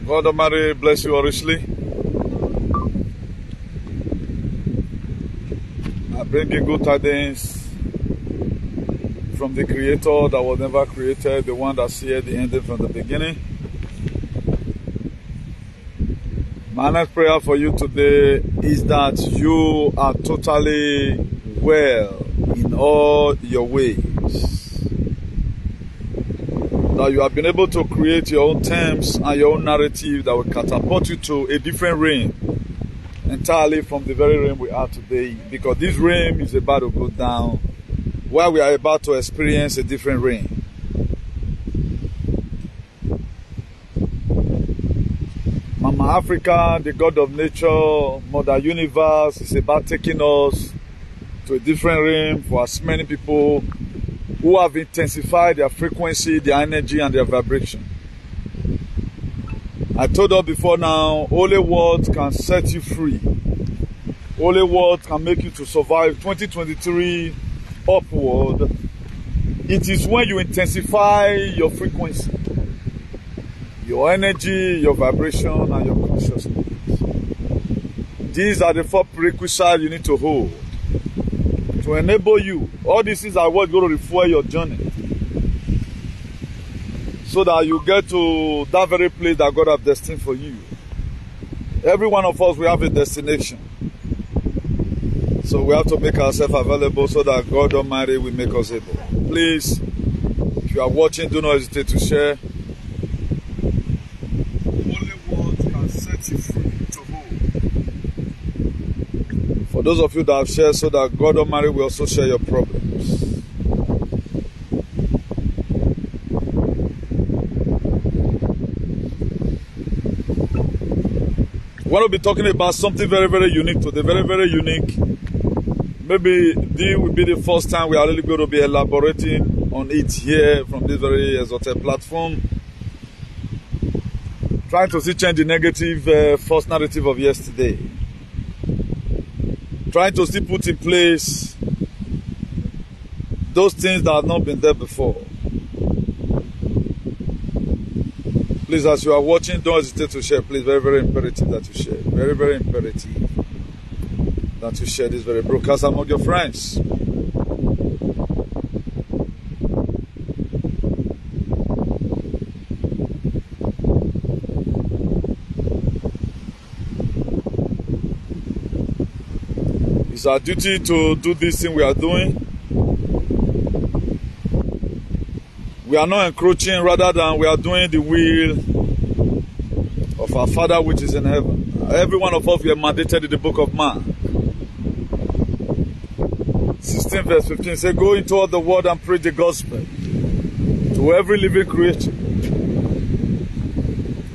God Almighty bless you richly. I bring you good tidings from the Creator that was never created, the one that seeth the ending from the beginning. My next prayer for you today is that you are totally well in all your ways. That you have been able to create your own terms and your own narrative that will catapult you to a different realm entirely from the very realm we are today. Because this realm is about to go down, while we are about to experience a different realm. Mama Africa, the God of nature, Mother Universe, is about taking us to a different realm for as many people who have intensified their frequency, their energy, and their vibration. I told her before now, only words can set you free. Only words can make you to survive 2023 upward. It is when you intensify your frequency, your energy, your vibration, and your consciousness. These are the 4 prerequisites you need to hold to enable you. All these things are what's going to refuel your journey, so that you get to that very place that God has destined for you. Every one of us, we have a destination. So we have to make ourselves available so that God Almighty will make us able. Please, if you are watching, do not hesitate to share. Only words can set you free to hold. For those of you that have shared, so that God Almighty will also share your problems. We want to be talking about something very, very unique today. Very, very unique. Maybe this will be the first time we are really going to be elaborating on it here from this very exalted platform. Trying to see change the negative false narrative of yesterday. Trying to still put in place those things that have not been there before. Please, as you are watching, don't hesitate to share. Please, very, very imperative that you share. Very, very imperative that you share this very broadcast among your friends. It's our duty to do this thing we are doing. We are not encroaching, rather than we are doing the will of our Father which is in heaven. Every one of us, we are mandated in the book of Mark 16 verse 15 says, go into all the world and preach the gospel to every living creature.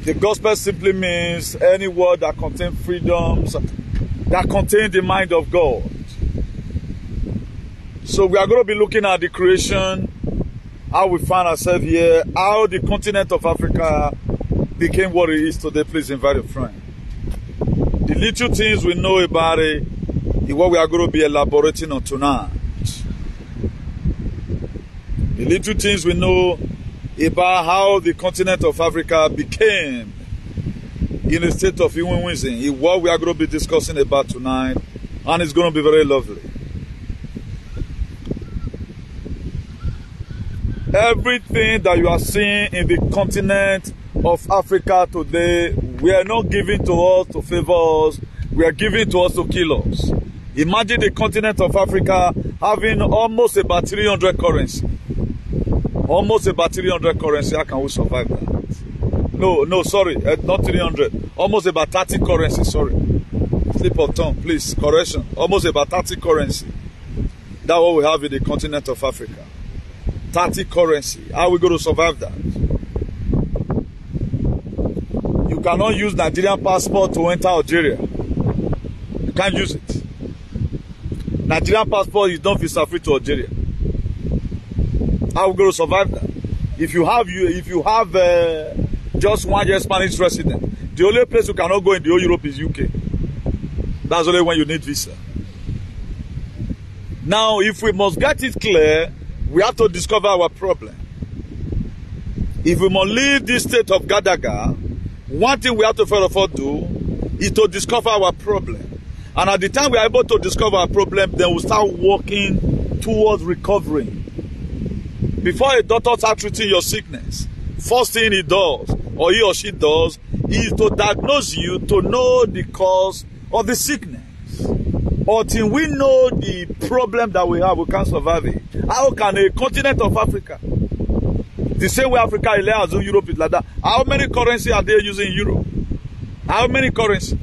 The gospel simply means any word that contains freedoms, that contains the mind of God. So we are going to be looking at the creation, how we find ourselves here, how the continent of Africa became what it is today. Please invite a friend. The little things we know about it is what we are going to be elaborating on tonight. The little things we know about how the continent of Africa became in a state of humanism is what we are going to be discussing about tonight, and it's going to be very lovely. Everything that you are seeing in the continent of Africa today, we are not giving to us to favor us, we are giving to us to kill us. Imagine the continent of Africa having almost about 300 currency. Almost about 300 currency. How can we survive that? No, sorry, not 300. Almost about 30 currency, sorry. Slip of tongue, please, correction. Almost about 30 currency. That's what we have in the continent of Africa. 30 currency. How are we going to survive that? You cannot use Nigerian passport to enter Algeria. You can't use it. Nigerian passport is not visa free to Algeria. How are we going to survive that? If you have just 1 year Spanish resident, the only place you cannot go in the whole Europe is UK. That's only when you need visa. Now, if we must get it clear, we have to discover our problem. If we must leave this state of Gadaga, one thing we have to first of all do is to discover our problem. And at the time we are able to discover our problem, then we'll start working towards recovering. Before a doctor starts treating your sickness, first thing he does, or he or she does, is to diagnose you to know the cause of the sickness. Until we know the problem that we have, we can't survive it. How can a continent of Africa, the same way Africa is like as Europe is like that, how many currency are they using in Europe? How many currency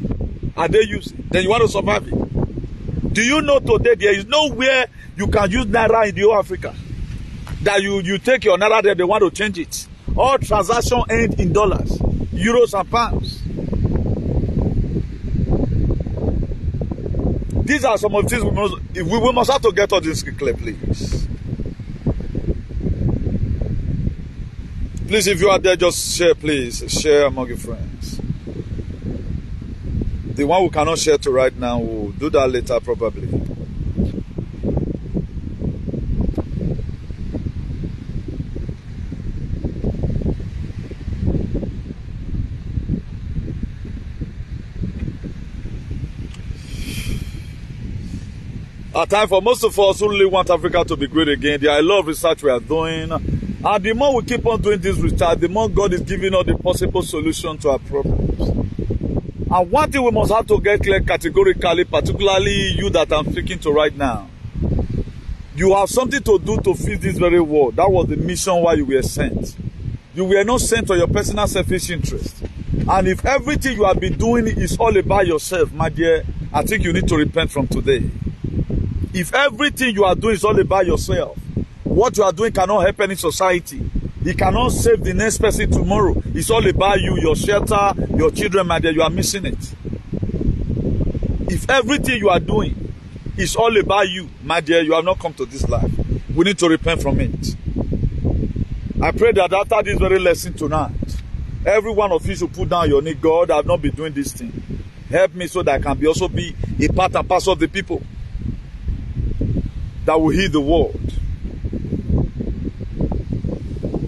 are they using? Then you want to survive it. Do you know today there is nowhere you can use Naira in the whole Africa? That you take your Naira there, they want to change it. All transactions end in dollars, euros and pounds. These are some of the things we must have to get all this clear, please. Please, if you are there, just share, please. Share among your friends. The one who cannot share to right now will do that later, probably. A time for most of us who really want Africa to be great again. There are a lot of research we are doing. And the more we keep on doing this research, the more God is giving us the possible solution to our problems. And one thing we must have to get clear categorically, particularly you that I'm speaking to right now. You have something to do to feed this very world. That was the mission why you were sent. You were not sent for your personal selfish interest. And if everything you have been doing is all about yourself, my dear, I think you need to repent from today. If everything you are doing is all about yourself, what you are doing cannot help any society. It cannot save the next person tomorrow. It's all about you, your shelter, your children, my dear, you are missing it. If everything you are doing is all about you, my dear, you have not come to this life. We need to repent from it. I pray that after this very lesson tonight, every one of you should put down your knee. God, I have not been doing this thing. Help me so that I can also be a part and parcel of the people that will heal the world.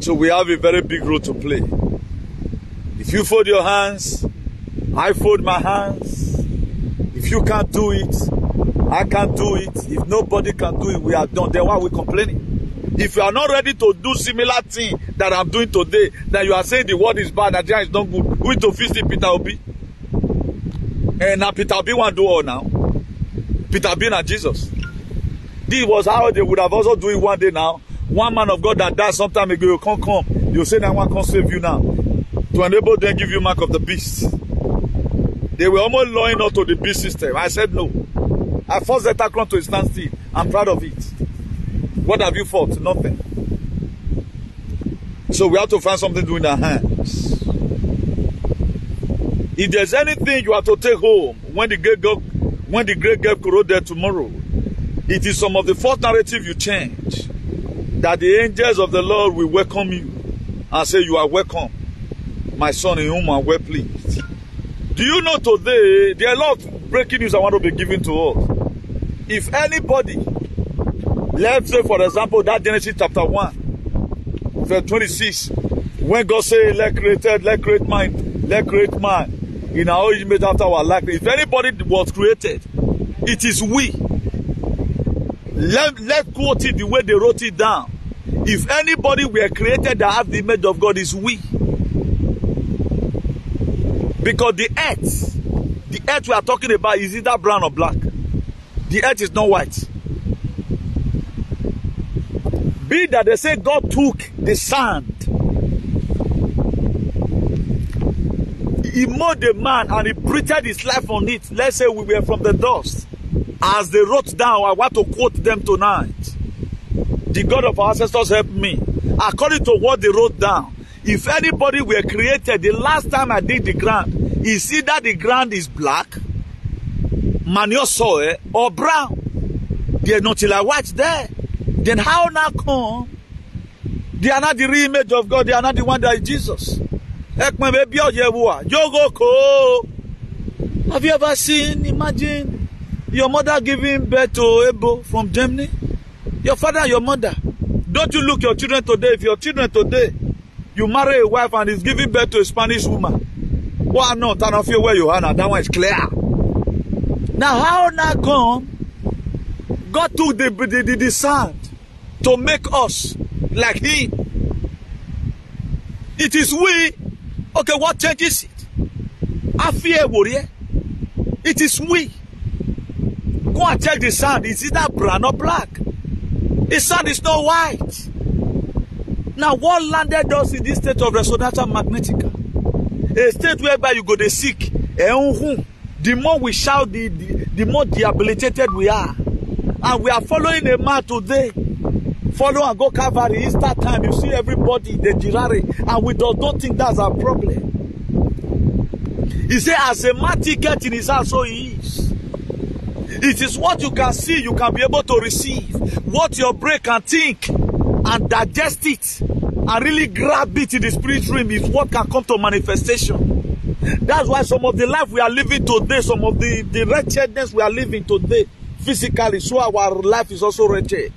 So we have a very big role to play. If you fold your hands, I fold my hands. If you can't do it, I can't do it. If nobody can do it, we are done. Then why are we complaining? If you are not ready to do similar thing that I'm doing today, then you are saying the word is bad, Nigeria is not good. Who is to fix it? Peter Obi. And now Peter Obi won't do all now. Peter Obi and Jesus. This was how they would have also do it one day now. One man of God that died some time ago, you can't come. You say that one can't save you now. To enable them give you mark of the beast. They were almost lawing out to the beast system. I said no. I forced the Etacron to stand still. I'm proud of it. What have you fought? Nothing. So we have to find something to do in our hands. If there's anything you have to take home when the great girl corrode there tomorrow, it is some of the false narrative you change. That the angels of the Lord will welcome you and say, you are welcome, my son in whom I am well pleased. Do you know today, there are a lot of breaking news I want to be giving to us. If anybody, let's say for example, that Genesis chapter 1, verse 26, when God said, let create man in our image after our likeness. If anybody was created, it is we. Let's quote it the way they wrote it down. If anybody were created that have the image of God, is we. Because the earth we are talking about is either brown or black. The earth is not white. Be that they say God took the sand. He made a man and he breathed his life on it. Let's say we were from the dust. As they wrote down, I want to quote them tonight. The God of our ancestors help me. According to what they wrote down, if anybody were created, the last time I did the ground, is either the ground is black, manure soil, or brown. There's nothing like white there. Then how now come? They are not the real image of God. They are not the one that is Jesus. Have you ever seen, imagine, your mother giving birth to Ebo from Germany? Your father and your mother. Don't you look your children today? If your children today, you marry a wife and is giving birth to a Spanish woman, Why not? I don't feel where you are now. That one is clear. Now, how now come? God took the sand to make us like Him. It is we. Okay, what changes it? I fear warrior. It is we. Go and check the sand. Is it that brown or black? The sand is not white. Now, what landed us in this state of Resonanza Magnetica? A state whereby you go to seek. The more we shout, the more debilitated we are. And we are following a man today. Follow and go Calvary. Easter time, you see everybody, they girare. And we don't think that's our problem. He said, as a man gets in his house, so he is. It is what you can see, you can be able to receive. What your brain can think and digest it and really grab it in the spirit realm is what can come to manifestation. That's why some of the life we are living today, some of the wretchedness we are living today, physically, so our life is also wretched.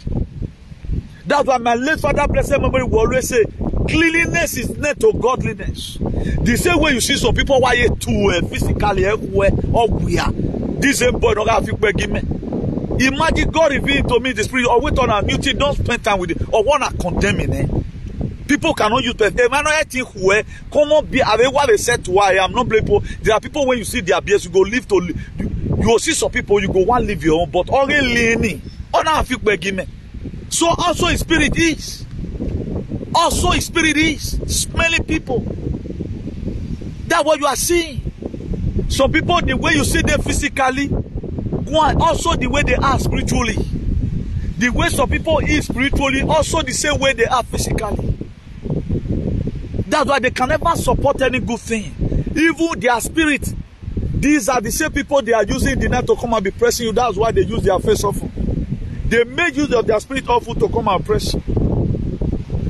That's why my late father, blessed memory, will always say, cleanliness is next to godliness. The same way you see some people who are too physically everywhere, or we are. This same boy don't have to give me. Imagine God revealing to me the spirit, or wait on a new thing, don't spend time with it, or want to condemn it. People cannot use it. Come on, be aware what they said to why I am not blaming. There are people when you see their BS, you go live to you will see some people, you go one live your own, but only leaning. So also his spirit is. Also his spirit is smelling people. That's what you are seeing. Some people, the way you see them physically, also the way they are spiritually. The way some people is spiritually, also the same way they are physically. That's why they can never support any good thing. Even their spirit, these are the same people they are using the night to come and be pressing you. That's why they use their face often. They make use of their spirit often to come and press you.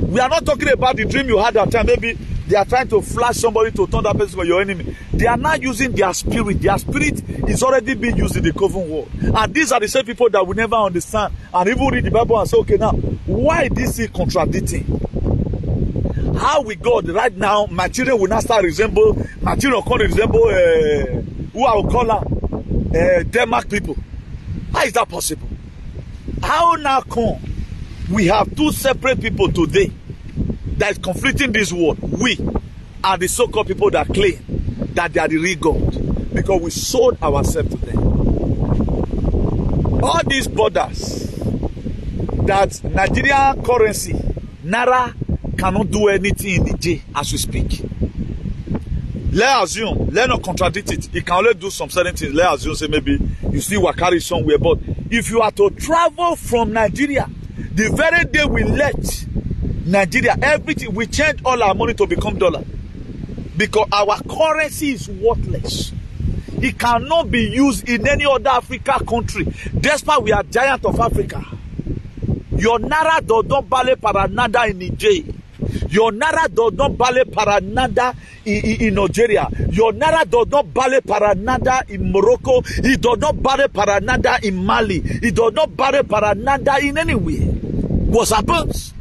We are not talking about the dream you had that time. Maybe they are trying to flash somebody to turn that person for your enemy. They are not using their spirit. Their spirit is already being used in the coven world. And these are the same people that we never understand. And even read the Bible and say, okay, now, why this is contradicting? How we God right now, material will not start resemble, material can resemble, who I will call them, Denmark people. How is that possible? How now come we have two separate people today that is conflicting this world? We are the so-called people that claim that they are the real God because we sold ourselves to them. All these borders that Nigerian currency, Naira, cannot do anything in the J as we speak. Let's assume, let's not contradict it. It can only do some certain things. Let's assume, say maybe you still will carry somewhere. But if you are to travel from Nigeria, the very day we left Nigeria, everything, we change all our money to become dollar. Because our currency is worthless. It cannot be used in any other African country. Despite we are giant of Africa. Your Naira does not ballet para nada in Nigeria. Your Naira does not ballet para nada in Nigeria. Your Naira does not ballet para nada in Morocco. It does not ballet para nada in Mali. It does not ballet para nada in anywhere. What happens?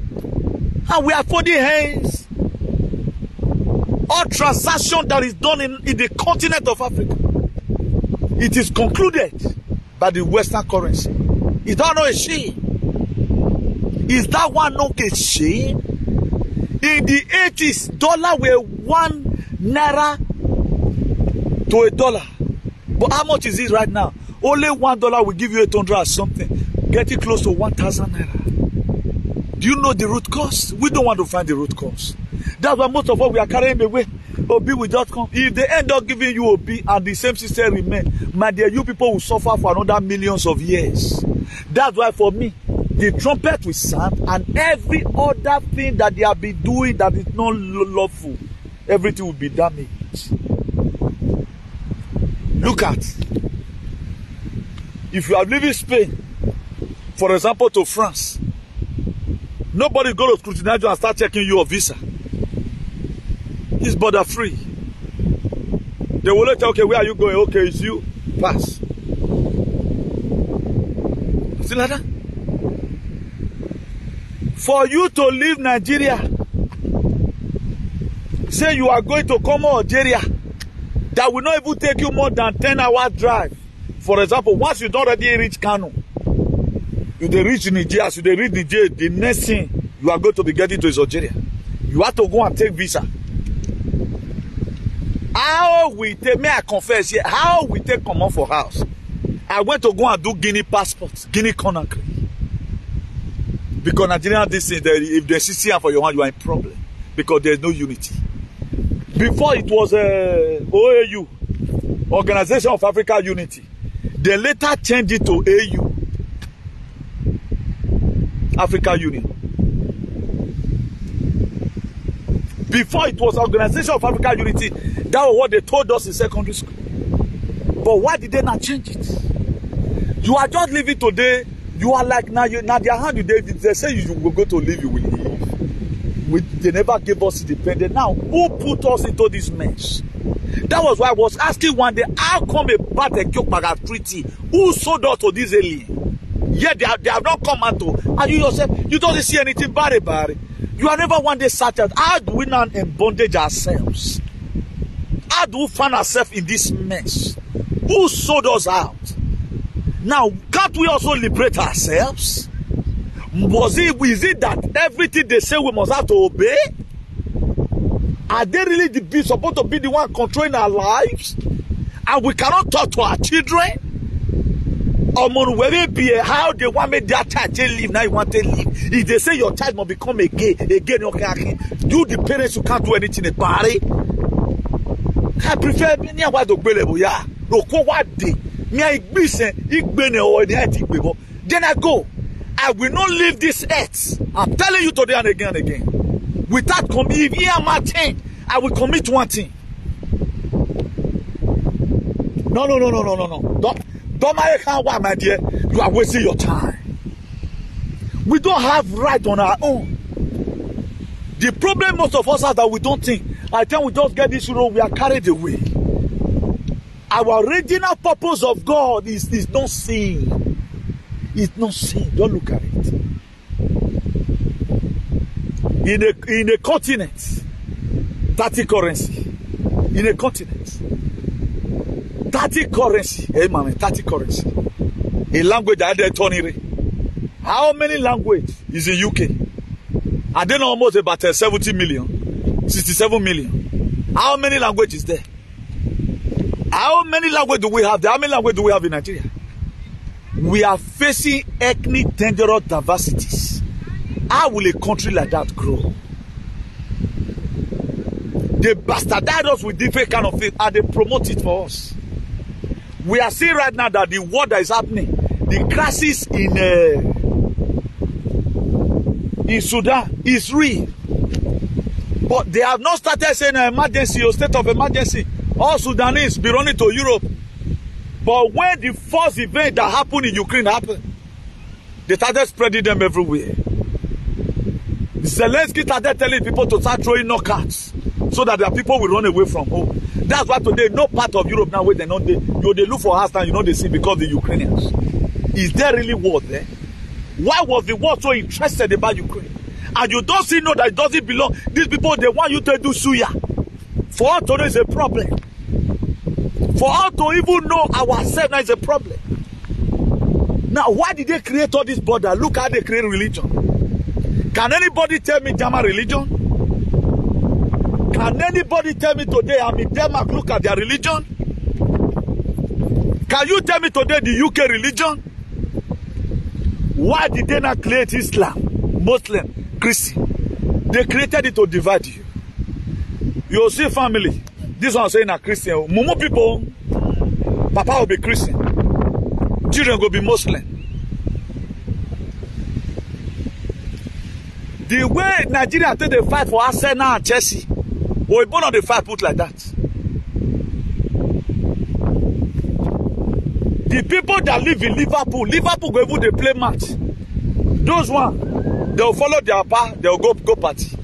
And we are folding hands. All transaction that is done in the continent of Africa, it is concluded by the Western currency. Is that not a shame? Is that one not a shame? In the 80s, dollar were 1 naira to a dollar. But how much is it right now? Only $1 will give you 800 or something. Getting close to 1,000 naira. Do you know the root cause? We don't want to find the root cause. That's why most of what we are carrying away. Obi will just come. If they end up giving you Obi and the same system remain, my dear, you people will suffer for another millions of years. That's why for me, the trumpet will sound and every other thing that they have been doing that is not lawful, everything will be damaged. Look at, if you are leaving Spain, for example, to France, nobody is going to scrutinize you and start checking your visa. It's border free. They will let you, okay, where are you going? Okay, it's you. Pass. See like that? For you to leave Nigeria, say you are going to come to Algeria, that will not even take you more than 10-hour drive. For example, once you don't already reach Kano, you dey reach Niger, as you dey reach Niger, the next thing you are going to be getting to is Algeria. You have to go and take visa. How we take, may I confess here, how we take come on for house? I went to go and do Guinea passport, Guinea Conakry. Because Nigerian, this thing, if they see for your hand, you are in problem. Because there's no unity. Before it was OAU, Organization of African Unity. They later changed it to AU, African Union. Before it was Organization of African Unity, that was what they told us in secondary school. But why did they not change it? You are just living today. You are like now their hand. They say you will go to live, you will leave. They never gave us independence. Now, who put us into this mess? That was why I was asking one day, how come about the Kyopaga Treaty? Who sold us to this alien? Yet they have not come out to. And you yourself, you don't see anything bad about it. You are never one day searched out. How do we not bondage ourselves? How do we find ourselves in this mess? Who sold us out? Now, can't we also liberate ourselves? Is it that everything they say we must have to obey? Are they really supposed to be the one controlling our lives? And we cannot talk to our children? Or how they want me their child to live, now you want to live. If they say your child must become a gay, you the parents, you can't do anything about it. I prefer me what the bellebo ya. No what day. Me I then I go. I will not leave this earth. I'm telling you today and again and again. Without if here my thing, I will commit one thing. No. Don't my dear. You are wasting your time. We don't have right on our own. The problem most of us are that we don't think. I think we just get this road, we are carried away. Our original purpose of God is not seen. It's not seen. Don't look at it. In a continent, 30 currency. In a continent, 30 currency. Hey, man, 30 currency. A language I had turning. How many languages is in UK? I don't know, almost about 70 million, 67 million. How many languages is there? How many languages do we have there? How many languages do we have in Nigeria? We are facing ethnic dangerous diversities. How will a country like that grow? They bastardize us with different kind of things and they promote it for us. We are seeing right now that the war that is happening, the crisis in Sudan is real. But they have not started saying an emergency or state of emergency. All Sudanese be running to Europe. But when the first event that happened in Ukraine happened, they started spreading them everywhere. Zelensky started telling people to start throwing knockouts so that their people will run away from home. That's why today no part of Europe now where they look for house now, they see because the Ukrainians. Is there really war there? Why was the world so interested about Ukraine? And you don't see know that it doesn't belong. These people, they want you to do suya. For us to know is a problem. For us to even know ourselves now is a problem. Now, why did they create all this border? Look how they create religion. Can anybody tell me German religion? Can anybody tell me today I'm in Denmark, look at their religion? Can you tell me today the UK religion? Why did they not create Islam, Muslim, Christian? They created it to divide you. You see family. This one saying a Christian. Mumu people, Papa will be Christian. Children will be Muslim. The way Nigeria take the fight for Arsenal and Chelsea, we born on the fight put like that. The people that live in Liverpool go even they play match. Those one, they'll follow their path, they'll go party.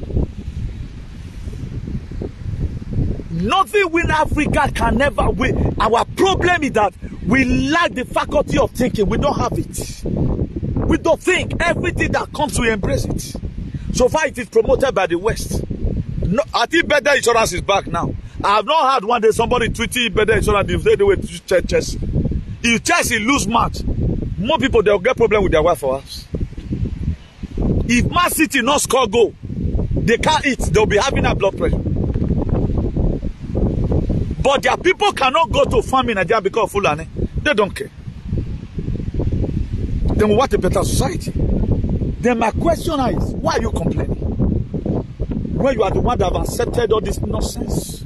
Nothing in Africa can never win. Our problem is that we lack the faculty of thinking. We don't have it. We don't think. Everything that comes, we embrace it. So far, it is promoted by the West. No, I think better insurance is back now. I have not heard one day somebody tweeting better insurance if they were to Chelsea. If Chelsea lose match, more people they'll get problem with their wife or house. If Man City not score goal, they can't eat. They'll be having a blood pressure. But their people cannot go to farm in Nigeria because of Fulani. They don't care. Then we want a better society. Then my question is, why are you complaining? When you are the one that have accepted all this nonsense.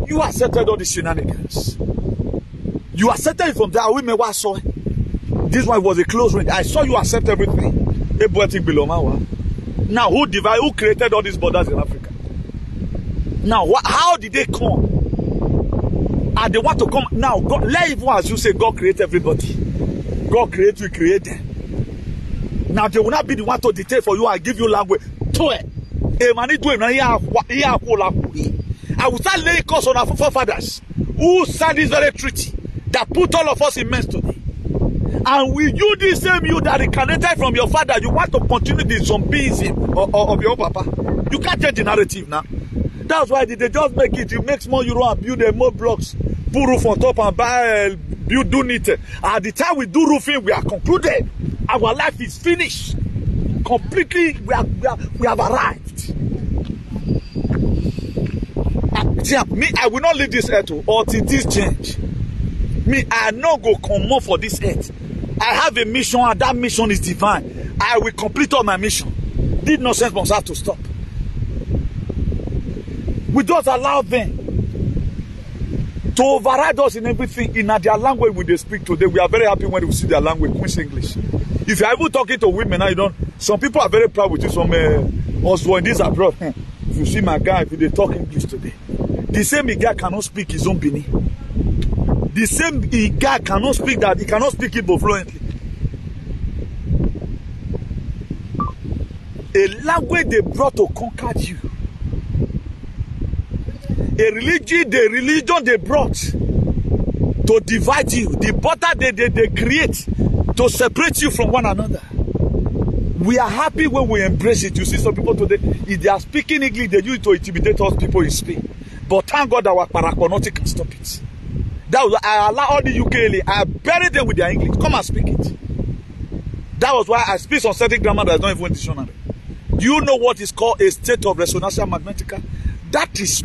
You accepted all these shenanigans. You accepted it from there. Women were saw. This one was a close range. I saw you accept everything. Now, who created all these borders in Africa? Now, how did they come? And they want to come now. God, let even as you say, God created everybody. God created, we create them. Now they will not be the one to dictate for you and give you language. I will start laying curse on our forefathers who signed this very treaty that put all of us in mess today. And will you, the same you that incarnated from your father, you want to continue the zombieism of your papa? You can't change the narrative now. That's why they just make it. You make small euro and build more blocks, put roof on top and buy, build it. At the time we do roofing, we are concluded. Our life is finished. Completely, we have arrived. Me, I will not leave this earth until this change. Me, I not go come more for this earth. I have a mission and that mission is divine. I will complete all my mission. This nonsense must have to stop. We just allow them to override us in everything in their language when they speak today. We are very happy when we see their language, Queen's English. If you are even talking to women now, you don't. Some people are very proud with you. Some also in this abroad. If you see my guy, if they talk English today, the same guy cannot speak his own Bini. The same guy cannot speak that. He cannot speak Igbo fluently. A language they brought to conquer you. A religion they brought to divide you. The border they create to separate you from one another. We are happy when we embrace it. You see some people today, if they are speaking English, they use it to intimidate us people in Spain. But thank God our paraconotic can stop it. That was I allow all the UK, I buried them with their English. Come and speak it. That was why I speak some certain grammar that is not even in dictionary. Do you know what is called a state of resonantia magnetica? That is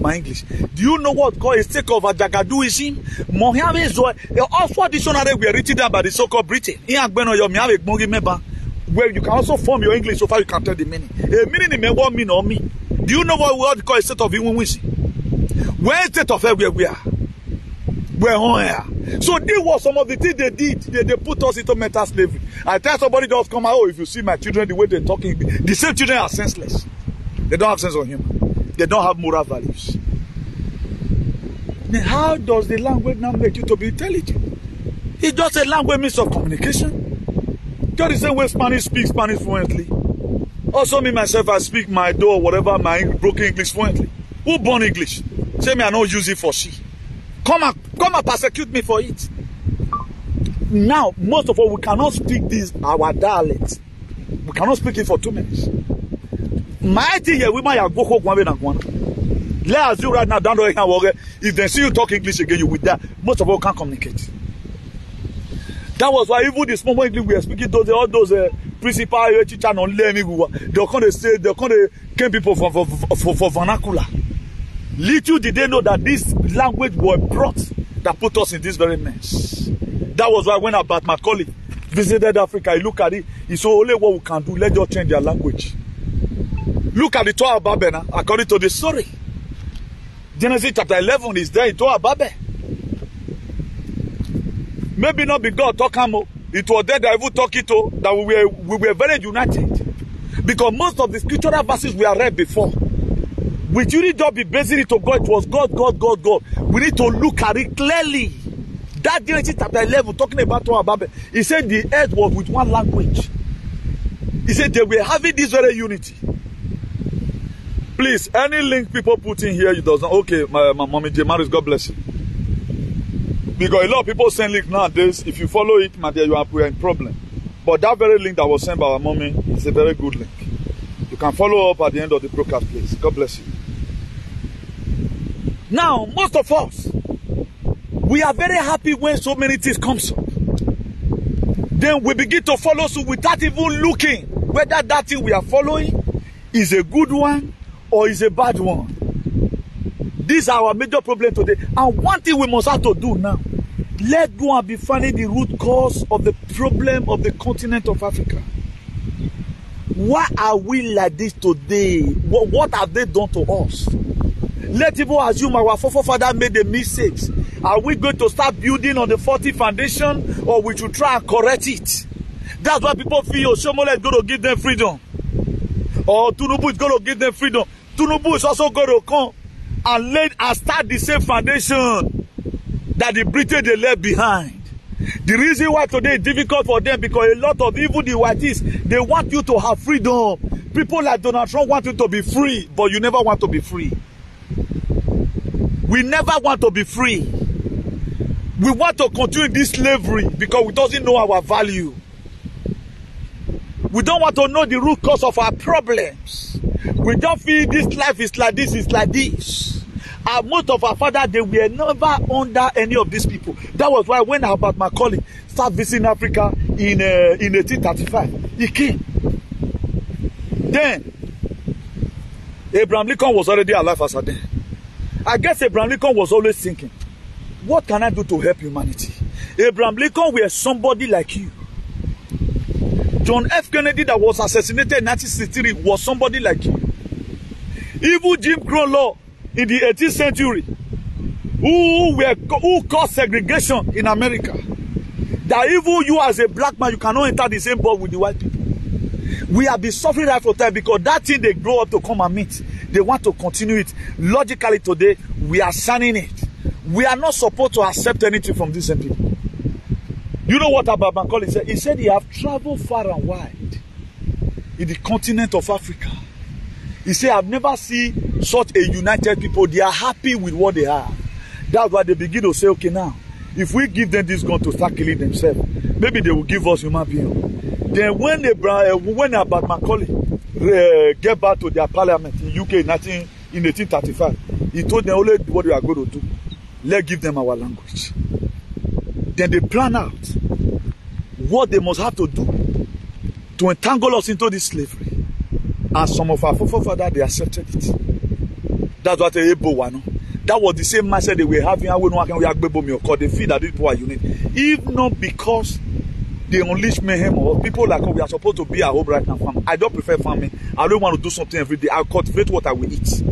my English. Do you know what called a state of Ajagaduism? Also dictionary we are written down by the so-called Britain. Where you can also form your English so far you can tell the meaning. A meaning may what mean or me. Do you know what we call a state of Iwinwisi? Where state of where we are? We're on here. So this was some of the things they did. They put us into mental slavery. I tell somebody just come out, oh, if you see my children, the way they're talking, the same children are senseless. They don't have sense of humor. They don't have moral values. Then how does the language now make you to be intelligent? It's just a language means of communication. Just the same way Spanish speaks Spanish fluently. Also me myself, I speak my or whatever, my broken English fluently. Who born English? Say me I don't use it for she. Come and persecute me for it. Now, most of all, we cannot speak this, our dialect. We cannot speak it for 2 minutes. My idea, we might have go home one. Let us do right now, down the way, if they see you talk English again, you will die. Most of all can't communicate. That was why even the small English we are speaking, all those principal teachers on learning, they're going to say, they're going to came people for vernacular. Little did they know that this language was brought that put us in this very mess. That was why when Abat Macaulay visited Africa, he looked at it, he saw only what we can do, let's just change their language. Look at the Toa Babena, according to the story. Genesis chapter 11 is there in Toa Babe. Maybe not be God talking, it was there that even talking to, that we were very united. Because most of the scriptural verses we have read before, we shouldn't just be basing it to God. It was God, God, God, God. We need to look at it clearly. That Genesis chapter 11, talking about Toa Babel, he said the earth was with one language. He said they were having this very unity. Please, any link people put in here, you does not. Okay, my mommy Jemaris, God bless you. Because a lot of people send link nowadays. If you follow it, my dear, you are in problem. But that very link that was sent by our mommy is a very good link. You can follow up at the end of the broadcast, please. God bless you. Now, most of us, we are very happy when so many things come up. Then we begin to follow suit without even looking whether that thing we are following is a good one or is a bad one. This is our major problem today. And one thing we must have to do now, let's go and be finding the root cause of the problem of the continent of Africa. Why are we like this today? What have they done to us? Let people assume our forefathers made the mistakes. Are we going to start building on the faulty foundation, or we should try and correct it? That's why people feel Oshiomhole is going to give them freedom, or Tinubu is going to give them freedom. Tinubu is also going to come and start the same foundation that the British they left behind. The reason why today is difficult for them, because a lot of even the whites, they want you to have freedom. People like Donald Trump want you to be free, but you never want to be free. We never want to be free. We want to continue this slavery because we don't know our value. We don't want to know the root cause of our problems. We don't feel this life is like this, it's like this. Most of our fathers, they were never under any of these people. That was why when Herbert Macaulay started visiting Africa in 1835, he came. Then, Abraham Lincoln was already alive as a then. I guess Abraham Lincoln was always thinking, what can I do to help humanity? Abraham Lincoln was somebody like you. John F. Kennedy that was assassinated in 1963 was somebody like you. Even Jim Crow law in the 18th century, who caused segregation in America, that even you as a black man, you cannot enter the same boat with the white people. We have been suffering that for time because that thing they grow up to come and meet, they want to continue it. Logically today, we are signing it. We are not supposed to accept anything from these same people. You know what Herbert Macaulay said? He said he have traveled far and wide in the continent of Africa. He said, I've never seen such a united people. They are happy with what they have. That's why they begin to say, okay, now, if we give them this gun to start killing themselves, maybe they will give us human beings. Then when Herbert Macaulay get back to their parliament in UK in 1835, he told them only what we are going to do. Let's give them our language. Then they plan out what they must have to do to entangle us into this slavery. And some of our forefathers, they accepted it. That's what they Ebo. That was the same mindset they were having because they feel that these people are unique. If not because they unleash mayhem or people like us, we are supposed to be at home right now. I don't prefer farming. I don't want to do something every day. I'll cultivate what I will eat.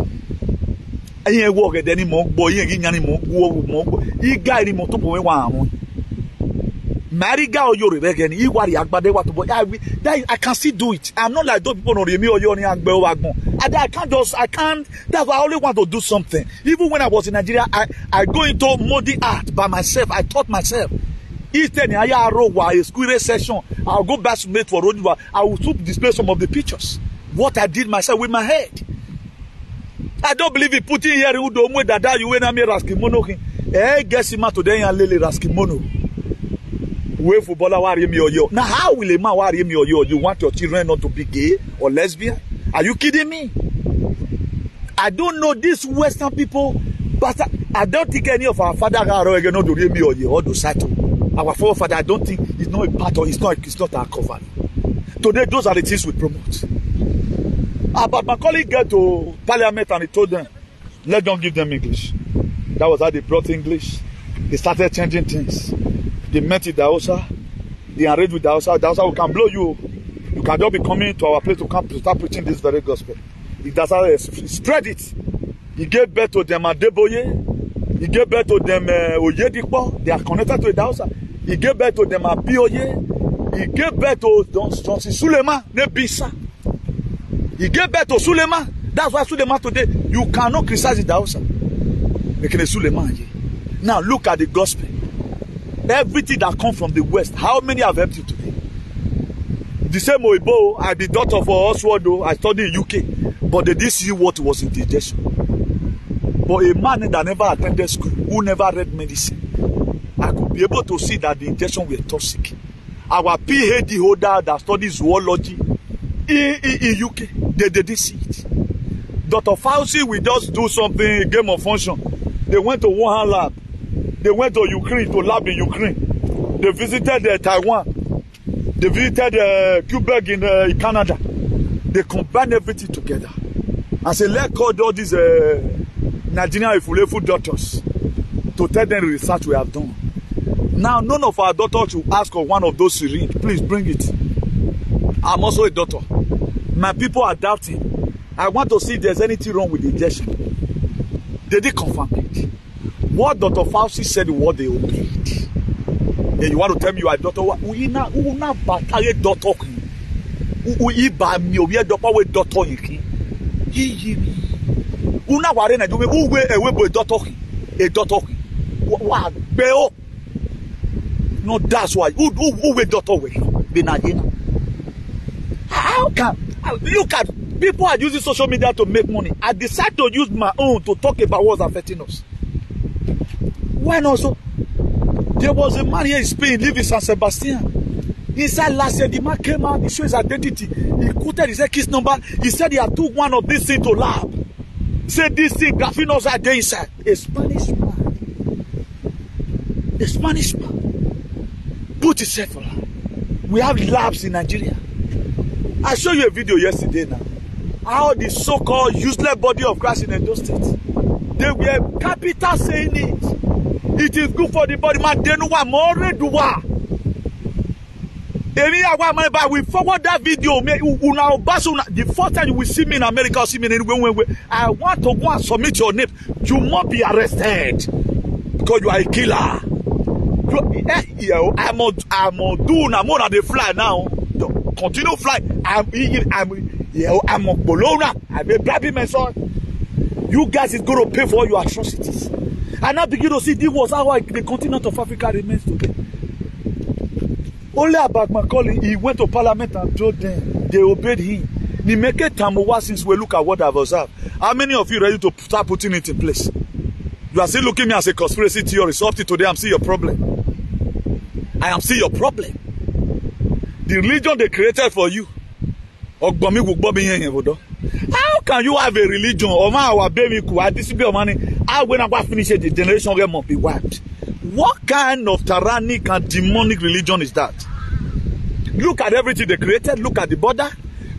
I ain't work anymore. Boy, you ain't anymore. You guy anymore to go away. Mariga or you again. You worry about what to boy. I can still do it. I'm not like those people know me or you only I can't. That's why I only want to do something. Even when I was in Nigeria, I go into muddy art by myself. I taught myself. Each time I a school session, I'll go back to mate for road. I will display some of the pictures. What I did myself with my head. I don't believe in putting here who don't know that you went me raskimono. Guess him today and lily raskimono. Where footballer worry me or yo. Now how will a man worry me or yo? You want your children not to be gay or lesbian? Are you kidding me? I don't know these Western people, but I don't think any of our fathers are going to read me or you or do settle. Our forefather, I don't think it's not a part of it's not our cover. Today, those are the things we promote. But my colleague got to Parliament and he told them, let them give them English. That was how they brought English. They started changing things. They met with the Hausa. They arranged with the Hausa. The Hausa, we can blow you. You can just be coming to our place to come to start preaching this very gospel. It does how spread it. He gave birth to them Adeboye. He gave birth to them Oyedipo. They are connected to the Hausa. He gave birth to them Abioye. He gave birth to Johnson Suleiman Nebisa. He gave birth to Suleiman. That's why Suleiman today, you cannot criticize the Hausa. Making a Suleiman. Now look at the gospel. Everything that comes from the West, how many have helped you today? The same Oibo, I'm the daughter of Oswaldo. I studied in UK, but they didn't see what was in the injection. But a man that never attended school, who never read medicine, I could be able to see that the injection were toxic. Our PhD holder that studies zoology in UK, they didn't see it. Dr. Fauci will just do something, game of function. They went to Wuhan lab. They went to Ukraine, to lab in Ukraine. They visited Taiwan. They visited Quebec in Canada. They combined everything together. And say, let's call all these Nigerian Ifulefu doctors to tell them the research we have done. Now, none of our doctors should ask for one of those syringes. Please bring it. I'm also a doctor. My people are doubting. I want to see if there's anything wrong with the injection. They did confirm it. What Dr. Fauci said, what they obeyed. Then you want to tell me you are a doctor? We not battle doctor. We buy me. We are doctor. We doctor. Una ware na do we boy doctor. A doctor. What? Beo. No, that's why. Who we doctor we? How can look at people are using social media to make money? I decided to use my own to talk about what's affecting us. Why not so? There was a man here in Spain, living in San Sebastian. He said last year the man came out, he showed his identity. He quoted his kiss number. He said he had took one of these things to lab. Said this thing, graphinos are there inside. A Spanish man. A Spanish man. Put himself for lab. We have labs in Nigeria. I showed you a video yesterday now. How the so-called useless body of Christ in Edo State. They were capital saying it. It is good for the body. Man, they know what more do what. We forward that video. The first time you will see me in America or see me anywhere, I want to go and submit your name. You must be arrested because you are a killer. I'm doing more than the fly now. Continue fly. I'm a Bologna. I'm a blabbing my son. You guys is going to pay for all your atrocities. And now begin to see this was how the continent of Africa remains today. Only about Macaulay, he went to parliament and told them they obeyed him. Nimeke Tamuwa, since we look at what I've observed, how many of you ready to start putting it in place? You are still looking at me as a conspiracy theorist. Up to today, I'm still your problem. I am still your problem. The religion they created for you. How can you have a religion? How when I finish it, the generation must be wiped. What kind of tyrannic and demonic religion is that? Look at everything they created. Look at the border.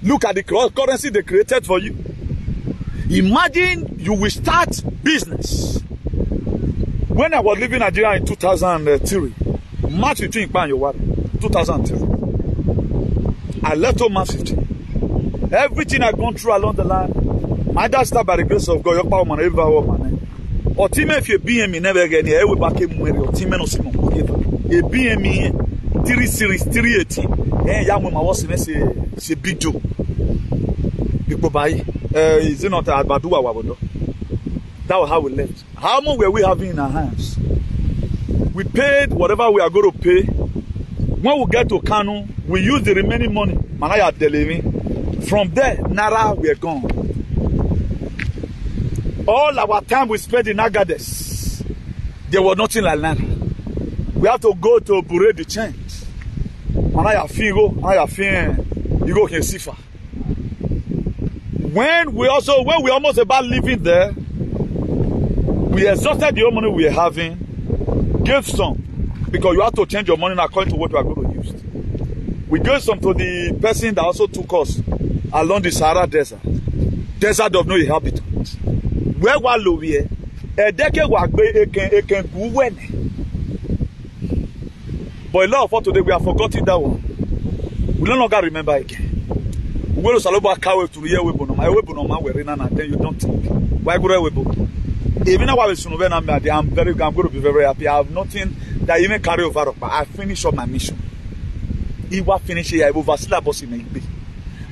Look at the currency they created for you. Imagine you will start business. When I was living in Nigeria in 2003, March 15, 2003, I left home March 15. Everything I've gone through along the line, my dad started by the grace of God. Or team if you BME never again, I will back him with your team and Simon. A BME 3 series 380. And Yamma was in a big joke. Is it not a Badua Wabodo? That was how we left. How much were we having in our hands? We paid whatever we are going to pay. When we get to Kanu, we use the remaining money. Manaya delivering. From there, Nara, we are gone. All our time we spent in Agadez, there was nothing like Nara. We have to go to Bure the change. Manaya Figo, Manaya Fin, you go can Sifa. When we almost about leaving there, we exhausted the money we were having, gave some, because you have to change your money according to what you are going to use. We gave some to the person that also took us along the Sahara Desert. Desert of no inhabitants. Where was Louis? A decade was but a lot of us today we have forgotten that one. We no longer remember again. We go to Saloba Kawe to the Webo. My Webo no man we're in and then you don't think. Why go Webo? Even now I'm going to be very happy. I have nothing that even carry over. But I finish up my mission. If I finish here, I will vacillate boss in the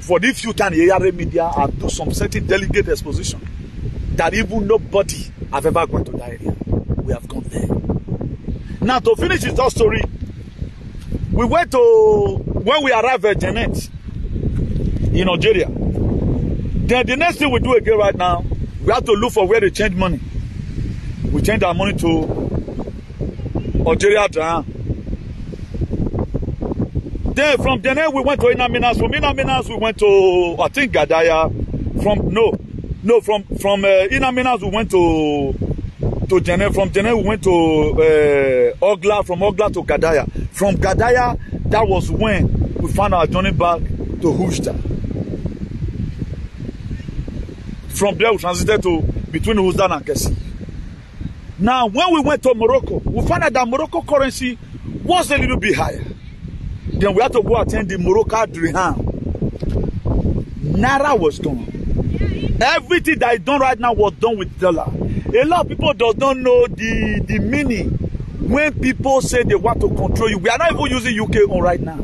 for this few times, the media have do some certain delegate exposition that even nobody have ever gone to that area. We have gone there. Now to finish this story, we went to when we arrived at Janet in Algeria. Then the next thing we do again right now, we have to look for where to change money. We change our money to Algeria. Then from Janet we went to Inaminas. From Inaminas we went to I think Gadaya. From Inaminas we went to to Jene. From Jene, we went to Ogla. From Ogla to Gadaya. From Gadaya, that was when we found our journey back to Hujda. From there, we transited to between Hujda and Kessi. Now, when we went to Morocco, we found out that Morocco currency was a little bit higher. Then we had to go attend the Morocco dirham. Naira was gone. Everything that is done right now was done with dollar. A lot of people does not know the meaning when people say they want to control you. We are not even using UK on right now.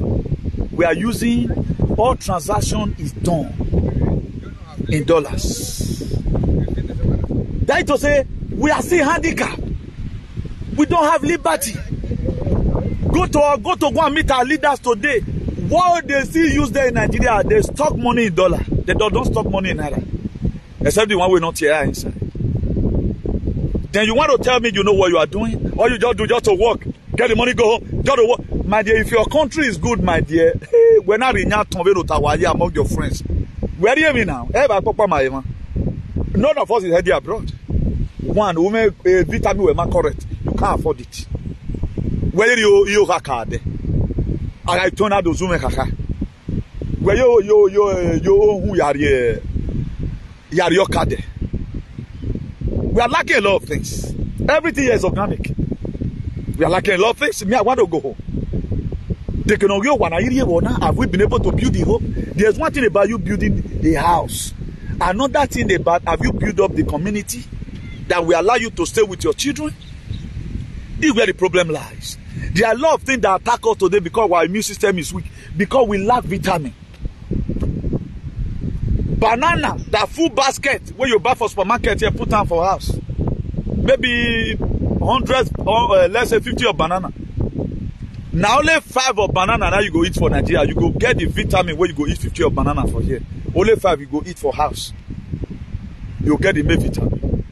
We are using, all transaction is done in dollars. That is to say, we are still handicapped. We don't have liberty. Go to go and meet our leaders today. What they still use there in Nigeria, they stock money in dollar. They don't stock money in naira. Except the one we not here inside. Then you want to tell me you know what you are doing? Or you just do just to work. Get the money, go home, just to work. My dear, if your country is good, my dear, hey, we're not in among your friends. Where do you mean now? None of us is heading abroad. One, woman, vitamin were correct. You can't afford it. Where you card? I turn out those women kaka. Where you who are your card? We are lacking a lot of things. Everything here is organic. We are lacking a lot of things. Me, I want to go home. Have we been able to build the home? There's one thing about you building a house. Another thing about have you built up the community that will allow you to stay with your children? This is where the problem lies. There are a lot of things that attack us today because our immune system is weak, because we lack vitamin. Banana, that full basket where you buy for supermarket, you put down for house. Maybe 100 or let's say 50 of banana. Now only 5 of banana now you go eat for Nigeria. You go get the vitamin where you go eat 50 of banana for here. Only 5 you go eat for house. You get the main vitamin.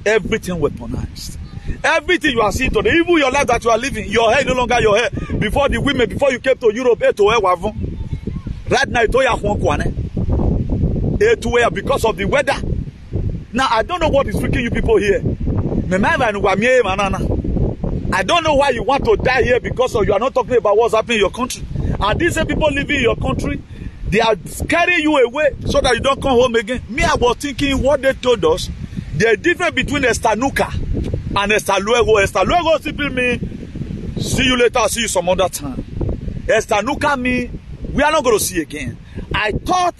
Everything weaponized. Everything you are seeing today, even your life that you are living, your hair no longer your hair. Before the women, before you came to Europe, right now it's because of the weather. Now I don't know what is freaking you people here. I don't know why you want to die here because you are not talking about what's happening in your country. And these same people living in your country, they are carrying you away so that you don't come home again. Me, I was thinking what they told us. The difference between Estanuka and Estaluego. Estaluego simply means see you later, see you some other time. Estanuka means we are not going to see again. I thought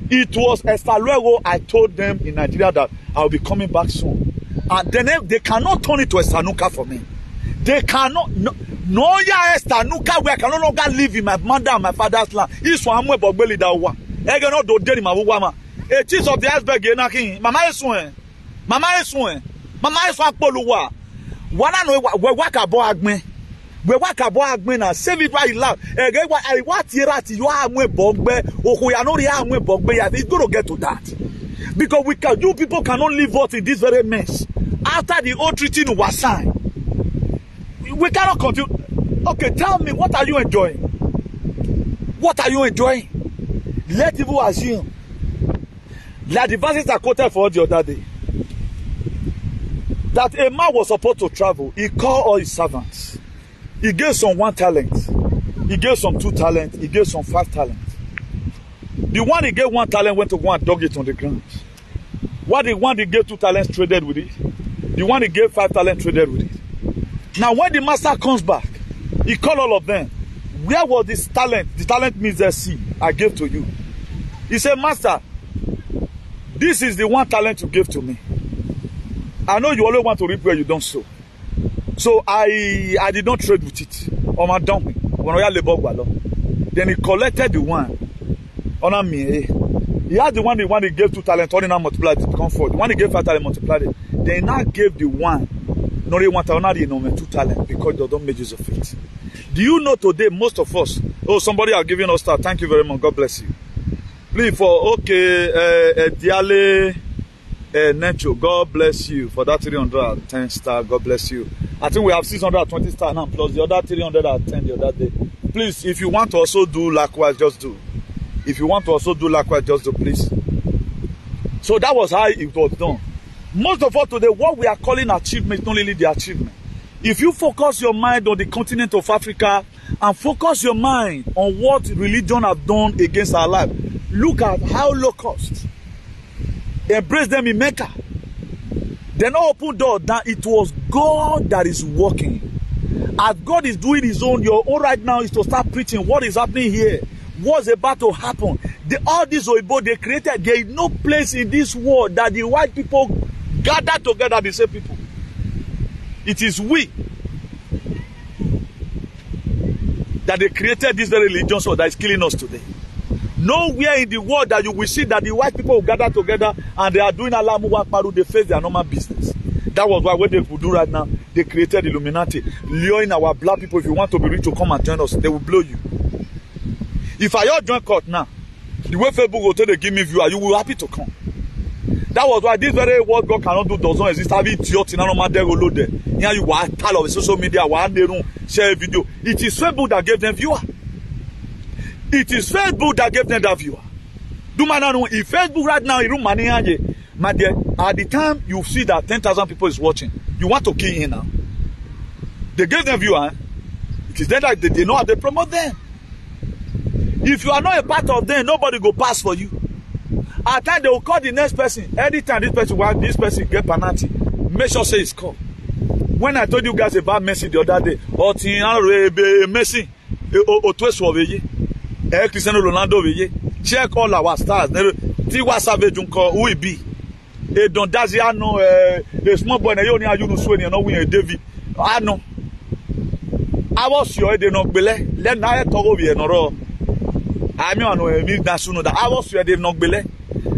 it was Estaluego. I told them in Nigeria that I will be coming back soon. And then they cannot turn it to Estanuka for me. They cannot. No, yeah, Estanuka, where I can no longer live in my mother and my father's land. It's one way, but belly that one. I cannot do that in my woman. A cheese of the iceberg, Mama is one. Mama is one. Mama is one. Poluwa. One I know we work about me. We work about me now. Save it while you laugh. Again, what you are more bogbe. Or we are not here more bogbe. It's going to get to that because you people cannot live out in this very mess. After the old treaty was signed, we cannot continue. Okay, tell me, what are you enjoying? What are you enjoying? Let people assume. Like the verses I quoted for the other day, that a man was supposed to travel. He called all his servants. He gave some 1 talent. He gave some 2 talents. He gave some 5 talents. The one he gave 1 talent went to go and dug it on the ground. What the one he gave 2 talents traded with it. The one he gave 5 talents traded with it. Now when the master comes back, he called all of them. Where was this talent? The talent means the seed I gave to you. He said, Master, this is the 1 talent you gave to me. I know you always want to reap where you don't sow. So I did not trade with it. On my dump. Then he collected the one. On me. He had the one he gave 2 talents, only now multiplied it, become 4. The one he gave 5 talents, multiplied it. Then he now gave the one. No, they want 2 talents because they don't make use of it. Do you know today, most of us, oh, somebody are giving us star. Thank you very much. God bless you. Please for, okay, Diale Necho, God bless you for that 310 star. God bless you. I think we have 620 star now, plus the other 310 the other day. Please, if you want to also do likewise, just do. If you want to also do likewise, just do, please. So that was how it was done. Most of all today, what we are calling achievement is not really the achievement. If you focus your mind on the continent of Africa and focus your mind on what religion have done against our life, look at how low cost. Embrace them in Mecca. They not open door that it was God that is working. As God is doing his own, your own right now is to start preaching what is happening here. What's about to happen. All these Oyibo they created, there is no place in this world that the white people gather together the same people. It is we that they created this very religion so that is killing us today. Nowhere in the world that you will see that the white people will gather together and they are doing Alamu Akparu, they face their normal business. That was why what they could do right now, they created Illuminati, luring our black people. If you want to be rich to come and join us, they will blow you. If I all join court now, the way Facebook will tell they give me viewer, you will be happy to come. That was why this very what God cannot do does not exist. Have it your thing, no matter who there. Here you are, tell of social media, one day room, share a video. It is Facebook that gave them viewer. It is Facebook that gave them that viewer. Do man know if Facebook right now, you money my dear, at the time you see that 10,000 people is watching, you want to kill in now. They gave them viewer. It is then that they know how they promote them. If you are not a part of them, nobody go pass for you. At time they will call the next person. Anytime this person get penalty, make sure say it's called. When I told you guys about Messi the other day, or Messi, Cristiano Ronaldo, check all our stars. Tiwa Savage who it be. Don Daziano, a small boy, you know we a David. I know. I was sure they not bele. Let now talk over here, no. I mean, that I was sure they not bele.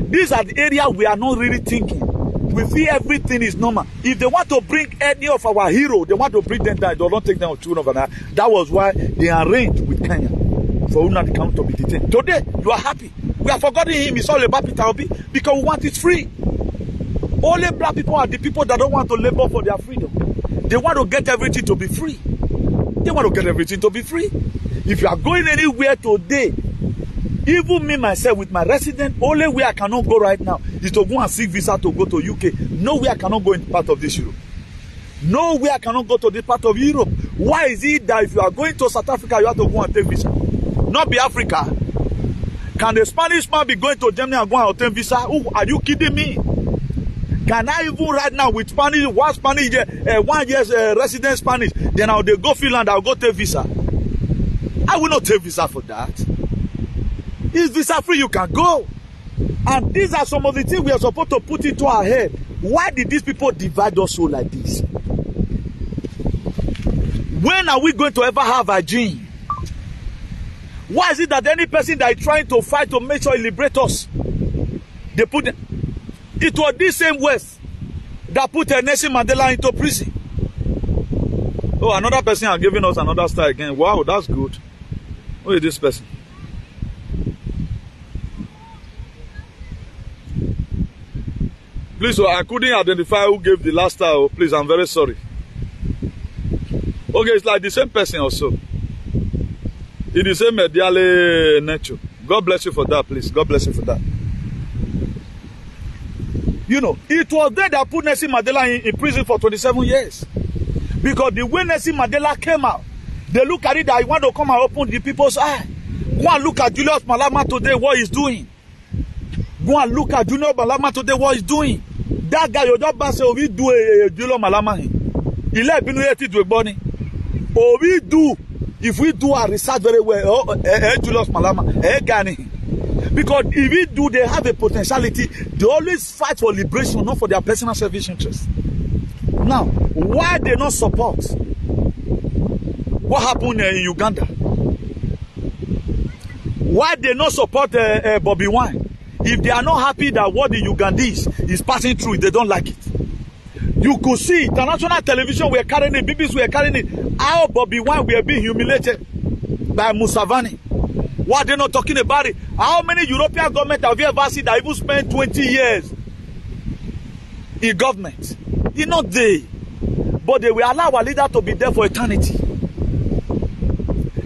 These are the areas we are not really thinking. We feel everything is normal. If they want to bring any of our heroes, they want to bring them down, they don't take them to children overnight. That was why they arranged with Kenya for Una the count to be detained. Today, you are happy. We have forgotten him. It's all about Peter Obi because we want it free. Only black people are the people that don't want to labor for their freedom. They want to get everything to be free. They want to get everything to be free. If you are going anywhere today, even me myself with my resident, only way I cannot go right now is to go and seek visa to go to UK. Nowhere I cannot go in part of this Europe. Nowhere I cannot go to this part of Europe. Why is it that if you are going to South Africa, you have to go and take visa? Not be Africa. Can the Spanish man be going to Germany and go and obtain visa? Ooh, are you kidding me? Can I even right now with Spanish, 1 year's resident Spanish, then I'll go Finland, I'll go take visa. I will not take visa for that. It's visa free, you can go. And these are some of the things we are supposed to put into our head. Why did these people divide us so like this? When are we going to ever have a gene? Why is it that any person that is trying to fight to make sure he liberate us, they put them? It was this same West that put Nelson Mandela into prison. Oh, another person are giving us another star again. Wow, that's good. Who is this person? Please, I couldn't identify who gave the last star. Oh, please, I'm very sorry. Okay, it's like the same person also. It's the same Mediale nature. God bless you for that, please. God bless you for that. You know, it was there that put Nelson Mandela in prison for 27 years. Because the way Nelson Mandela came out, they look at it that he want to come and open the people's eye. Go and look at Julius Malema today, what he's doing. Go and look at Julius Malema today, what he's doing. That guy, you just say, we do a Julius Malema. He let me know to a bunny. Or we do, if we do our research very well, Julius Malema, Gani. Because if we do, they have a potentiality. They always fight for liberation, not for their personal selfish interest. Now, why they not support what happened in Uganda? Why they not support Bobby Wine? If they are not happy that what the Ugandese is passing through, they don't like it. You could see international television were carrying it, BBC were carrying it. How Bobby Wine were being humiliated by Museveni. Why are they not talking about it? How many European governments have you ever seen that even spent 20 years in government? It's not they. But they will allow our leader to be there for eternity.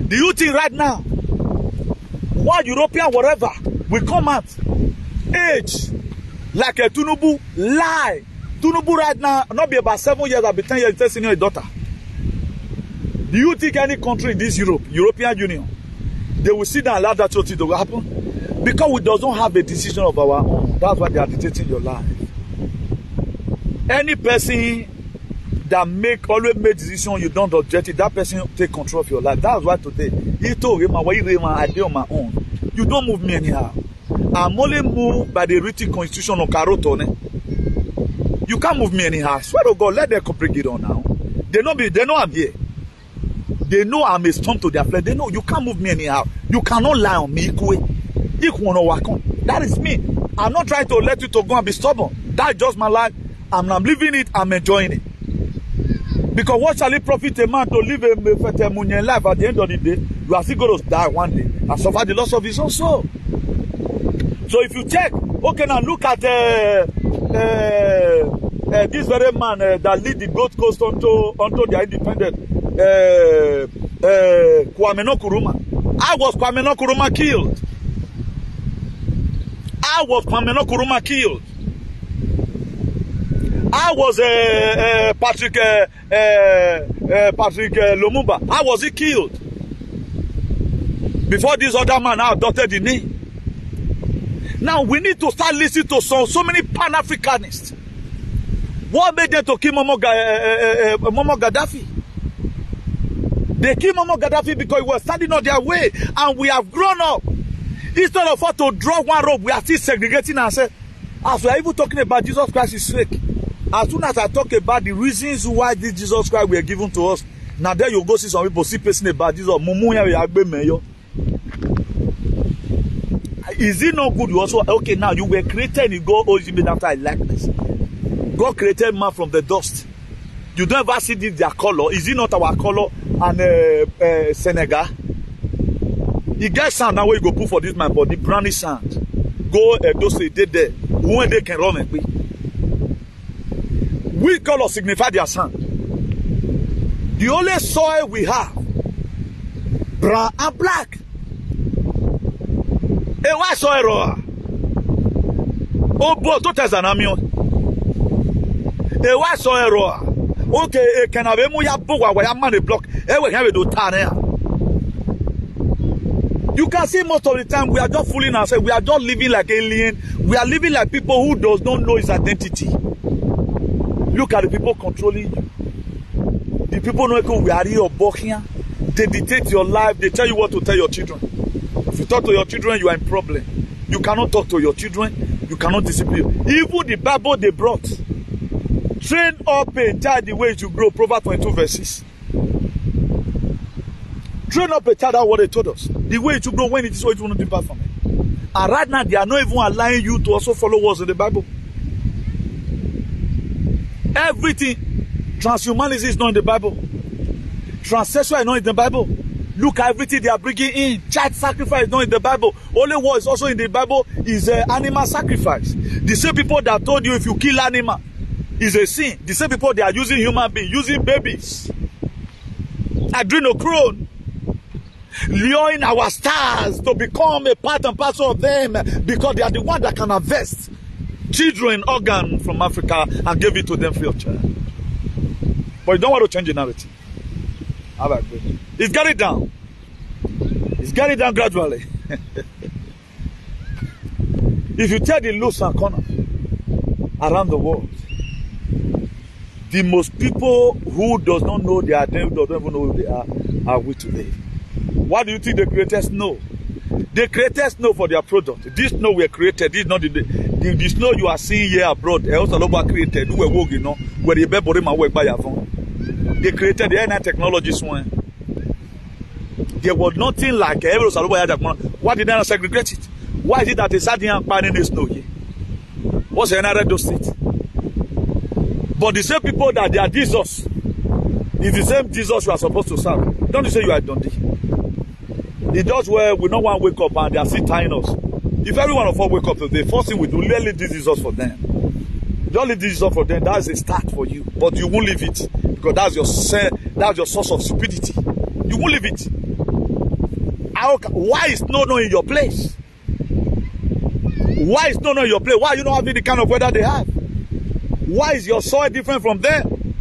Do you think right now, what European whatever will come out, age, like a Tinubu, lie, Tinubu right now, not be about 7 years, I'll be 10 years, testing your daughter. Do you think any country in this European Union, they will sit down and allow that sort of thing to happen? Because we don't have a decision of our own. That's why they are dictating your life. Any person that always make decision, you don't object it, that person take control of your life. That's why today, I do on my own. You don't move me anyhow. I'm only moved by the written constitution of Karotone. You can't move me anyhow. I swear to God, let them bring it on now. They know I'm here. They know I'm a storm to their flesh. They know you can't move me anyhow. You cannot lie on me. That is me. I'm not trying to let you to go and be stubborn. That's just my life. I'm living it. I'm enjoying it. Because what shall it profit a man to live a life at the end of the day? You are still going to die one day and suffer the loss of his own soul. So if you check, okay, now look at this very man that lead the Gold Coast onto their independence, Kwame Nkrumah. How was Kwame Nkrumah killed? How was Kwame Nkrumah killed? How was Patrick Lumumba? How was he killed? Before this other man now adopted the name. Now we need to start listening to so many Pan-Africanists. What made them to kill Muammar Gaddafi? They killed Muammar Gaddafi because he was standing on their way, and we have grown up. Instead of us to draw one rope, we are still segregating ourselves. As we are even talking about Jesus Christ is fake. As soon as I talk about the reasons why this Jesus Christ were given to us, now there you go see some people see person about Jesus. Is it not good? You also okay now you were created in God image after a likeness. God created man from the dust. You don't ever see this, their color. Is it not our color and Senegal? You get sand now where you go put for this man body, brownish sand. Go those they did there. When they can run and quick. Which color signify their sand? The only soil we have, brown and black. E wa soil roa. Oh, boy, to tezanamio. E wa soil roa. Okay, e can have mu ya bowa wa ya man the block. E we have do tane. You can see most of the time we are just fooling ourselves. We are just living like alien. We are living like people who does not know his identity. Look at the people controlling you. The people know we are here or here. They dictate your life. They tell you what to tell your children. If you talk to your children, you are in problem. You cannot talk to your children. You cannot discipline. Even the Bible they brought. Train up a child the way it should grow. Proverbs 22 verses. Train up a child, that's what they told us. The way it should grow, when it is, so it will not depart from it. And right now, they are not even allowing you to also follow what's in the Bible. Everything. Transhumanism is not in the Bible. Transsexual is not in the Bible. Look at everything they are bringing in. Child sacrifice is not in the Bible. Only what is also in the Bible is animal sacrifice. The same people that told you if you kill animal is a sin. The same people they are using human beings, using babies. Adrenochrome. Luring our stars to become a part and parcel of them because they are the one that can harvest children organ from Africa and give it to them free of charge. But you don't want to change the narrative. It's getting down. It's getting down gradually. If you tell the loose and corner around the world, the most people who does not know their identity, don't even know who they are we today. What do you think the creators know? The creators know for their product. This snow were created. This is not the snow you are seeing here abroad. Also, created. Who were you know where the baby work by your phone. They created the AI technologies one. There was nothing like every Why did they not segregate it? Why is it that they sat here and planning the snow here? What's another state? But the same people that they are Jesus is the same Jesus you are supposed to serve. Don't you say you are Dundee? It does where we don't want to wake up and they are still tying us. If every one of us wake up today, first thing we do, let's leave this Jesus for them. Don't leave this Jesus for them. That's a start for you. But you won't leave it. Because that's your source of stupidity. You won't leave it. Why is no in your place? Why is no in your place? Why are you not having the kind of weather they have? Why is your soil different from them?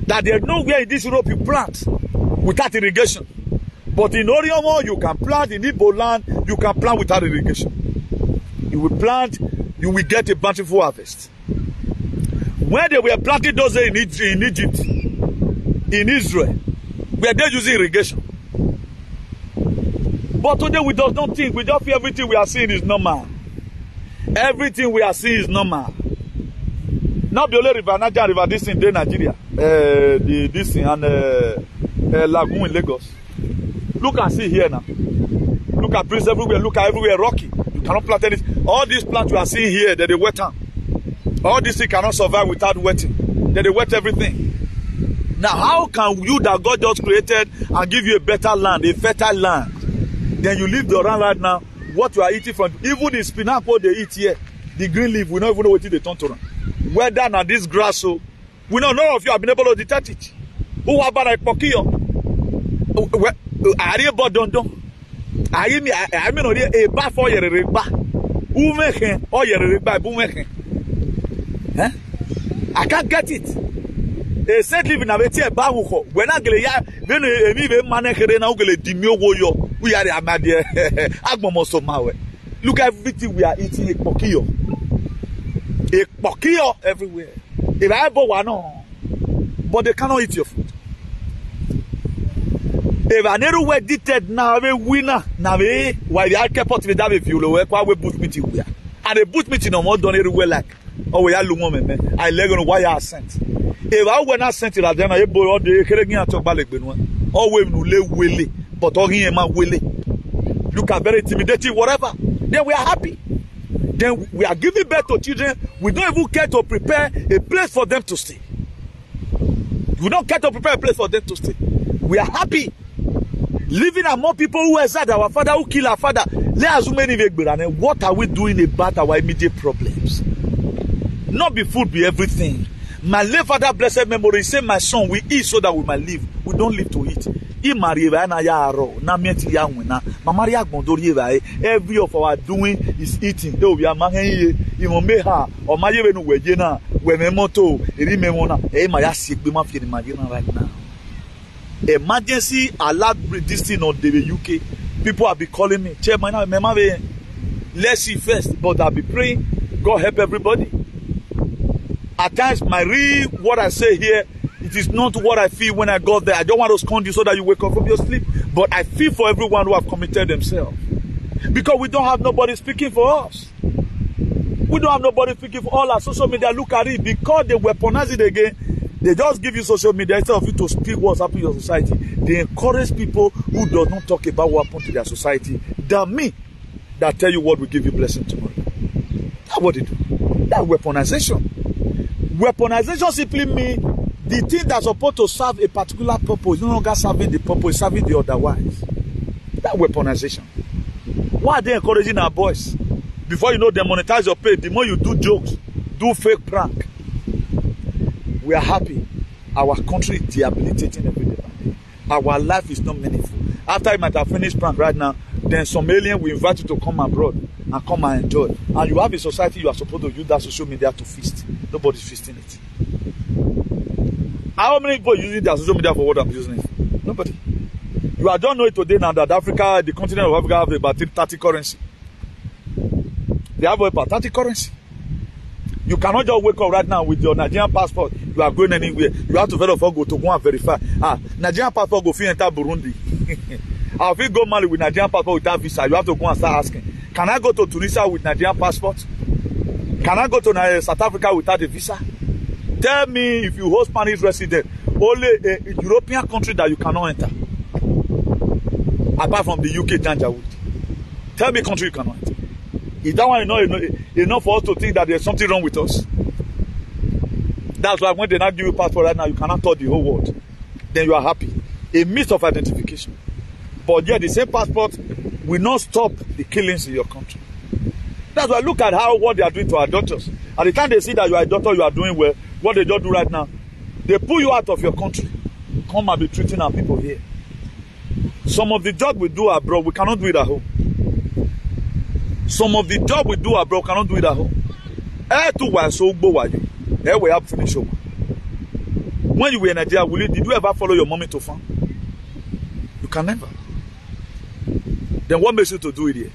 That there's nowhere in this Europe you plant without irrigation. But in Oriomo, you can plant. In Igbo land, you can plant without irrigation. You will plant, you will get a bountiful harvest. When they were planting those days in Egypt, in Israel, were they using irrigation? But today we do not think, we just feel everything we are seeing is normal. Everything we are seeing is normal. Not the only river, Niger River, this in Nigeria, this thing, and Lagoon in Lagos. Look and see here now. Look at trees everywhere. Look at everywhere rocky. You cannot plant anything. All these plants you are seeing here, they wet down. All these things cannot survive without wetting. They wet everything. Now, how can you that God just created and give you a better land, a fertile land, then you leave the land right now? What you are eating from, even the spinach what they eat here, the green leaf, we don't even know what they turn to. Whether now this grass, so we know none of you have been able to detect it. Who are about a pokio? I hear about don't. I mean, a bar for your riba. Who make him or your riba? Who make him? I can't get it. They said living a bit here. When I get a then a man now get a dimio woyo. We are a mad agmomoso mawe. Look at everything we are eating a pokio. A pokio everywhere. If I bought one on, but they cannot eat your food. If I never were detected now, a winner, now, why the alcohol with that if you know where we boot meeting we are. And the boot meeting no more done everywhere like, oh, we are Lumon, I leg on why I sent. If I were not sent it, I then I boy all the Kerrigan at Tobalik Benua. All we will live willy, but all him and willy. Look at very intimidating, whatever. Then we are happy. Then we are giving birth to children. We don't even care to prepare a place for them to stay. We don't care to prepare a place for them to stay. We are happy. Living among people who exert our father, who kill our father. What are we doing about our immediate problems? Not be food, be everything. My late father, blessed memory, say, my son, we eat so that we might live. We don't live to eat. Every of our doing is eating. Though we are right now. Emergency allowed this thing on the UK. People have been calling me, Chairman, let's see first, but I'll be praying. God help everybody. At times, what I say here, it is not what I feel when I got there. I don't want to scold you so that you wake up from your sleep. But I feel for everyone who have committed themselves. Because we don't have nobody speaking for us. We don't have nobody speaking for all our social media. Look at it. Because they weaponize it again, they just give you social media instead of you to speak what's happening in your society. They encourage people who do not talk about what happened to their society than me that tell you what will give you blessing tomorrow. That's what they do. That weaponization. Weaponization simply means the thing that's supposed to serve a particular purpose is no longer serving the purpose, serving the otherwise. That weaponization. Why are they encouraging our boys? Before you know they monetize your pay, the more you do jokes, do fake prank. We are happy. Our country is debilitating every day. Our life is not meaningful. After you might have finished prank right now, then some alien will invite you to come abroad and come and enjoy. And you have a society you are supposed to use that social media to feast. Nobody's feasting it. How many people using their social media for what I'm using it? Nobody. You are don't know it today now that Africa, the continent of Africa, have about 30 currency. They have about 30 currency. You cannot just wake up right now with your Nigerian passport. You are going anywhere. You have to first of all go to go and verify. Nigerian passport go fit enter Burundi. If you go Mali with Nigerian passport without visa, you have to go and start asking, can I go to Tunisia with Nigerian passport? Can I go to South Africa without a visa? Tell me if you hold Spanish resident, only a European country that you cannot enter. Apart from the UK, Janjaweed. Tell me country you cannot enter. Is that one enough for us to think that there's something wrong with us? That's why when they not give you passport right now, you cannot touch the whole world. Then you are happy. A means of identification. But yet the same passport will not stop the killings in your country. That's why look at what they are doing to our daughters. At the time they see that you are a daughter, you are doing well, what they just do right now, they pull you out of your country. Come and be treating our people here. Some of the job we do abroad, we cannot do it at home. Some of the job we do abroad, cannot do it at home. we have finished. When you were in Nigeria, did you ever follow your mommy to farm? You can never. Then what makes you to do it here?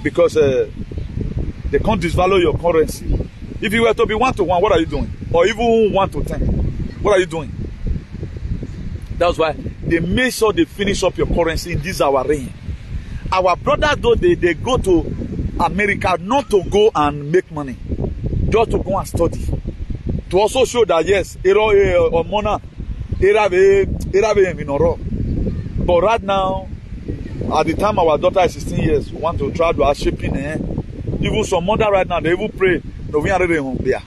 Because they can't disvalue your currency. If you were to be 1-to-1, what are you doing? Or even 1-to-10, what are you doing? That's why they make sure they finish up your currency in this our reign. Our brothers, though, they go to America not to go and make money, just to go and study. To also show that, yes, but right now, at the time our daughter is 16 years, we want to try to shaping even some mother right now, they even pray. No, we are home there.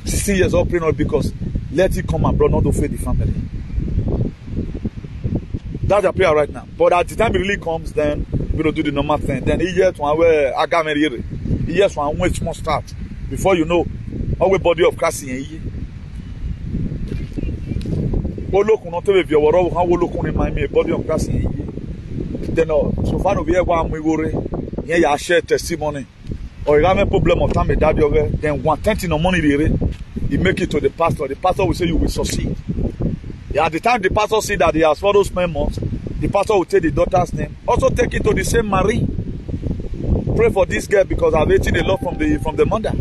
16 years old, pray not because let it come abroad, not to feed the family. That's the prayer right now. But at the time it really comes, then we don't do the normal thing. Then he years one where I got married. He years one which must start. Before you know, our body of Christ in a year. Oh look, not to be your how we look on my body of Christ in a year. Then so far we have one we worry. Yeah, you share testimony. Or you have a problem of time with that, then 1/10 no money you make it to the pastor. The pastor will say you will succeed. Yeah, at the time the pastor see that he has followed spend months, the pastor will take the daughter's name. Also take it to the same marine. Pray for this girl because I've eaten a lot from the mother.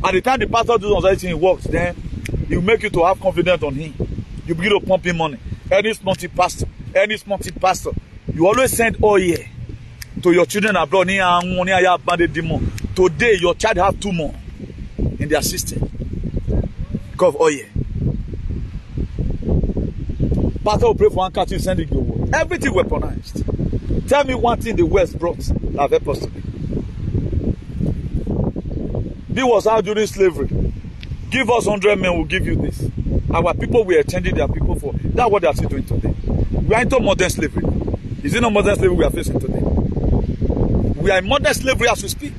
At the time the pastor does anything he works, then you make you to have confidence on him. You begin to pump him money. Any smarty pastor, you always send oil to your children abroad. Today your child have 2 more in their system because of oil. Pastor will pray for one country, send it your word. Everything weaponized. Tell me one thing the West brought that helped us to be. This was how during slavery. Give us 100 men, we'll give you this. Our people were attending their people for. That's what they are still doing today. We are into modern slavery. Is it not modern slavery we are facing today? We are in modern slavery as we speak.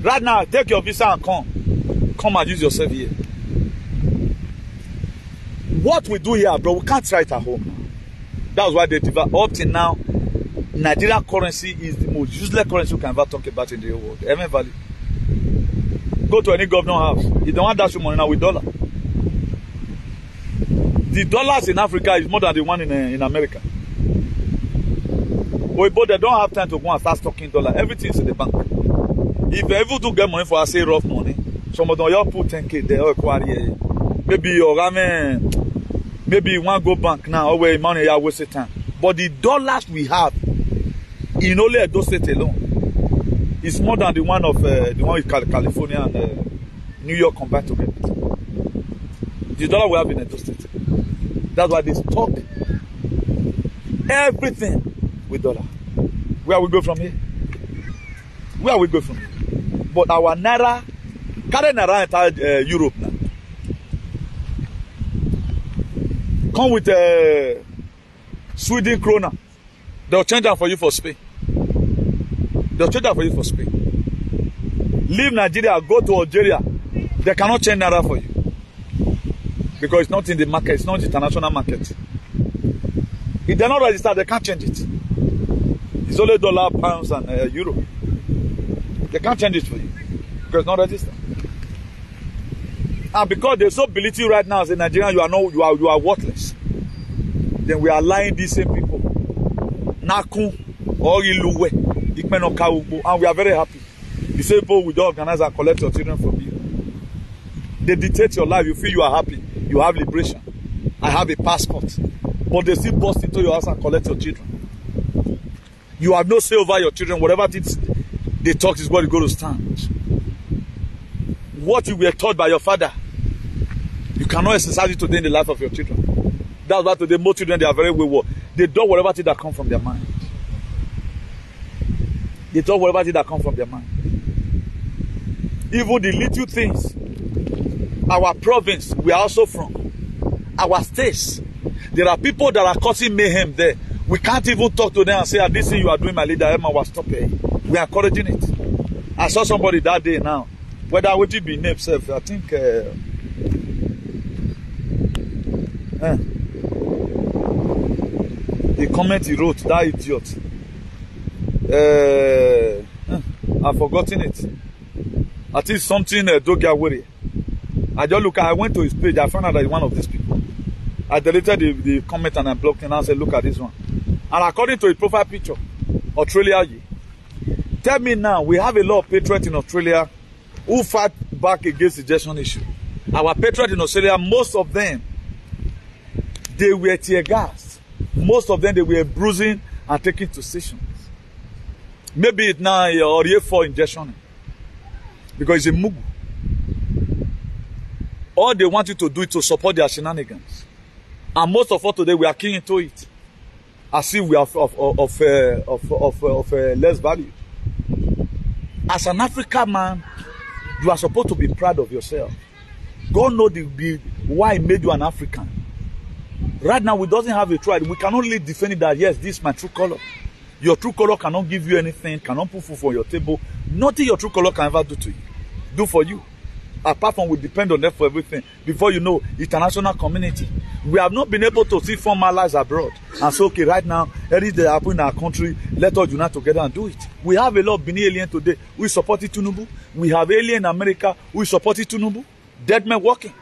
Right now, take your visa and come. Come and use yourself here. What we do here, bro, we can't try it at home now. That's why they develop. Up till now, Nigeria currency is the most useless currency you can ever talk about in the whole world. Ever value. Go to any governor house. He don't want that your money now with dollar. The dollars in Africa is more than the one in America. But they don't have time to go and start stocking dollar. Everything is in the bank. If you ever do get money for, say, rough money, some of them you put 10K there. Maybe your maybe you want to go bank now, or where money you waste time. But the dollars we have in only Edo State alone is more than the one of in California and New York combined together. The dollar we have in Edo State. That's why they stock everything with dollar. Where we go from here? Where we go from here? But our naira, current naira enter Europe now. Come with Sweden krona. They'll change that for you for Spain. They'll change that for you for Spain. Leave Nigeria, go to Algeria. They cannot change naira for you. Because it's not in the market, it's not international market. If they're not registered, they can't change it. It's only dollar, pounds, and euro. They can't change it for you because it's not registered. And because they're so belittle right now as a Nigerian, you are worthless. Then we are lying these same people. Naku or Iluwe, and we are very happy. The same people will organize and collect your children from you. They dictate your life. You feel you are happy. You have liberation. I have a passport. But they still burst into your house and collect your children. You have no say over your children. Whatever they talk is what you go to stand. What you were taught by your father, you cannot exercise it today in the life of your children. That's why today most children, they are very wayward. They do whatever thing that comes from their mind. They do whatever thing that comes from their mind. Even the little things. Our province, we are also from. Our states. There are people that are causing mayhem there. We can't even talk to them and say, this thing you are doing, my leader, Emma, was stop it. We are encouraging it. I saw somebody that day now. Whether I would be named self, I think the comment he wrote, that idiot. I've forgotten it. I think something Dogia Wuri. I just look at, I went to his page, I found out that he's one of these people. I deleted the comment and I blocked him and I said, look at this one. And according to his profile picture, Australia. Tell me now, we have a lot of patriots in Australia who fight back against the injection issue. Our patriots in Australia, most of them, they were tear gassed. Most of them, they were bruising and taken to stations. Maybe it's now or for injection. Because it's a mugu. All they want you to do is to support their shenanigans. And most of us today, we are keen into it. As if we are of less value. As an African man, you are supposed to be proud of yourself. God knows why He made you an African. Right now, we doesn't have a tribe. We can only defend it that, yes, this is my true color. Your true color cannot give you anything, cannot put food for your table. Nothing your true color can ever do for you. Apart from we depend on them for everything. Before you know, international community. We have not been able to see formal lives abroad. And so, okay, right now, everything that happens in our country, let us unite together and do it. We have a lot of Benin alien today who supported Tinubu. We have alien in America who supported Tinubu. Dead men walking.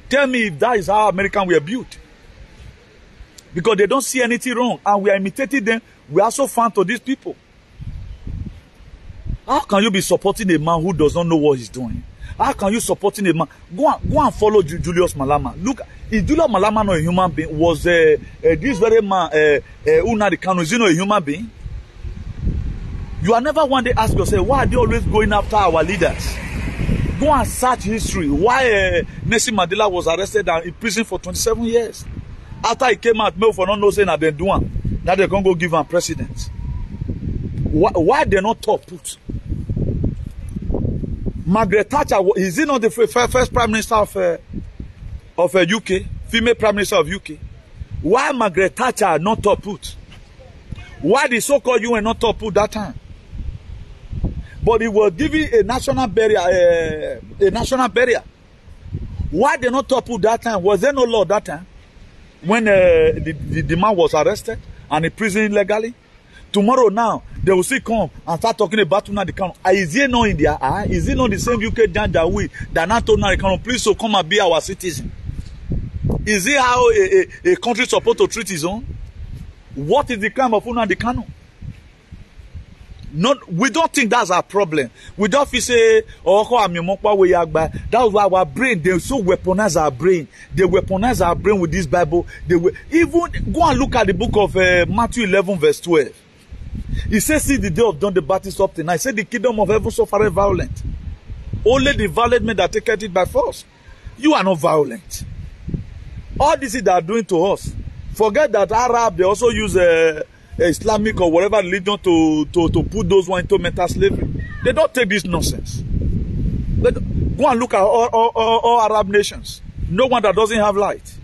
Tell me if that is how Americans were built. Because they don't see anything wrong. And we are imitating them. We are so fan to these people. How can you be supporting a man who does not know what he's doing? How can you supporting a man? Go and follow Julius Malema. Look, if Julius Malema not a human being, was this very man, Nnamdi Kanu, is he not a human being? You are never one day ask yourself, why are they always going after our leaders? Go and search history. Why Nelson Mandela was arrested and in prison for 27 years? After he came out, for not saying that they're doing, now they're going to go give him president. Why they're not top put? Margaret Thatcher, is he not the first prime minister of UK, female prime minister of UK? Why Margaret Thatcher not top put? Why the so-called UN not top put that time? But he was giving a national barrier, Why they not top put that time? Was there no law that time? When the man was arrested and in prison illegally? Tomorrow now, they will still come and start talking about Nnamdi Kanu. Is he not in their eye? Is he not the same UK Dan that now told Nnamdi Kanu, please so come and be our citizen? Is he how a country is supposed to treat his own? What is the crime of Nnamdi Kanu? We don't think that's our problem. We don't feel say, that's why our brain, they so weaponize our brain. They weaponize our brain with this Bible. Even go and look at the book of Matthew 11 verse 12. He says, see the day of John the Baptist up to now. He said, the kingdom of heaven suffereth violent. Only the violent men that take it by force. You are not violent. All this is they are doing to us. Forget that Arab, they also use Islamic or whatever religion to put those ones into mental slavery. They don't take this nonsense. Go and look at all Arab nations. No one that doesn't have light.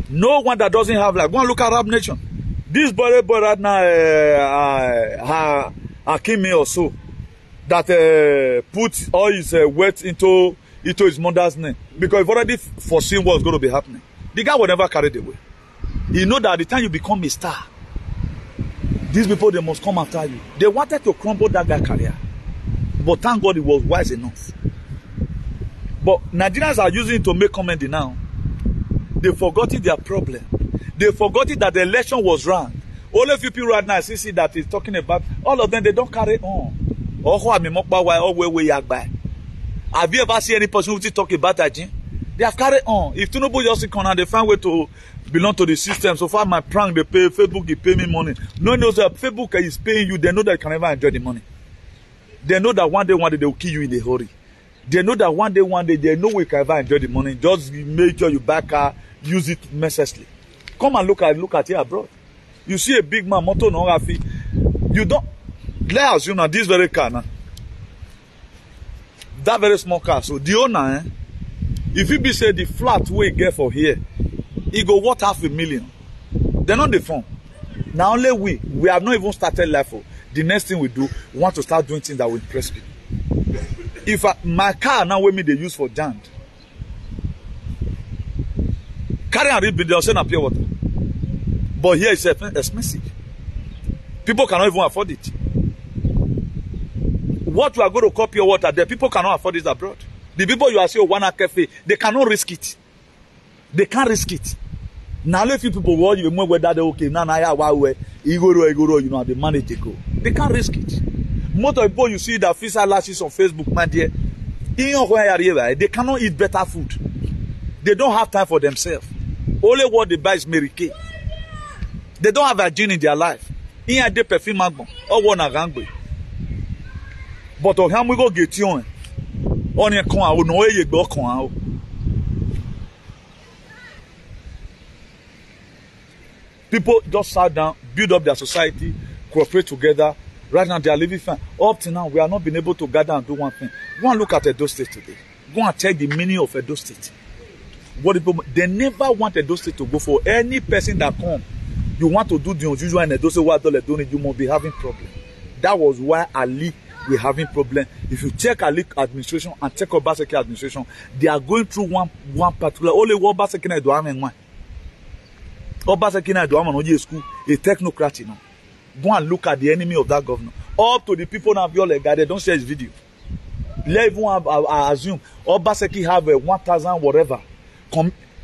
No one that doesn't have light. Go and look at Arab nation. This boy right now, Hakimi or so, that put all his weight into his mother's name. Because he's already foreseen what's going to be happening. The guy will never carry the way. You know that at the time you become a star, these people, they must come after you. They wanted to crumble that guy's career. But thank God he was wise enough. But Nigerians are using it to make comedy now. They forgot their problem. They forgot that the election was wrong. Only few people right now see that is talking about, all of them, they don't carry on. Have you ever seen any person who talk about that? They have carried on. If Tinubu just come and they find way to belong to the system, so far my prank, they pay, Facebook, they pay me money. No, no, so Facebook is paying you, they know that you can never enjoy the money. They know that one day they will kill you in a hurry. They know that one day they know we can ever enjoy the money. Just make sure you back car, use it mercilessly. Come and look at here abroad. You see a big man, motor no rafi. You don't, let's assume that this very car now, that very small car. So the owner, if you be say the flat we get for here, it go worth $500,000. They're not the phone. Now only we have not even started life. The next thing we do, we want to start doing things that will impress people. If my car now with me they use for jam, carry and read, they'll send a pure water. But here it's expensive. People cannot even afford it. What we are going to call pure water, there people cannot afford it abroad. The people you are saying one cafe, they cannot risk it. They can't risk it. Now if people want you more whether they okay, now igoro, you know, the money they go. They can't risk it. Most of the people you see that official lashes on Facebook, man, they cannot eat better food. They don't have time for themselves. Only what they buy is Mary Kay. They don't have a gene in their life. Here they perfume or one agangbe. But on how we go get you on your con, no way you go con. People just sat down, build up their society, cooperate together. Right now they are living fine. Up to now, we have not been able to gather and do one thing. Go and look at Edo State today. Go and check the meaning of Edo State. What people, they never want Edo State to go for any person that come. You want to do the unusual in Edo State, what they doing, you must be having problem. That was why Ali we're having problem. If you check Ali administration and check Obaseki administration, they are going through one particular. Only what Obaseki na Edoame one. Obaseki na Edoame no je school, a technocrat, you know. Go and look at the enemy of that governor. Up to the people now, they don't share his video. Let everyone assume Obaseki have a 1,000 whatever.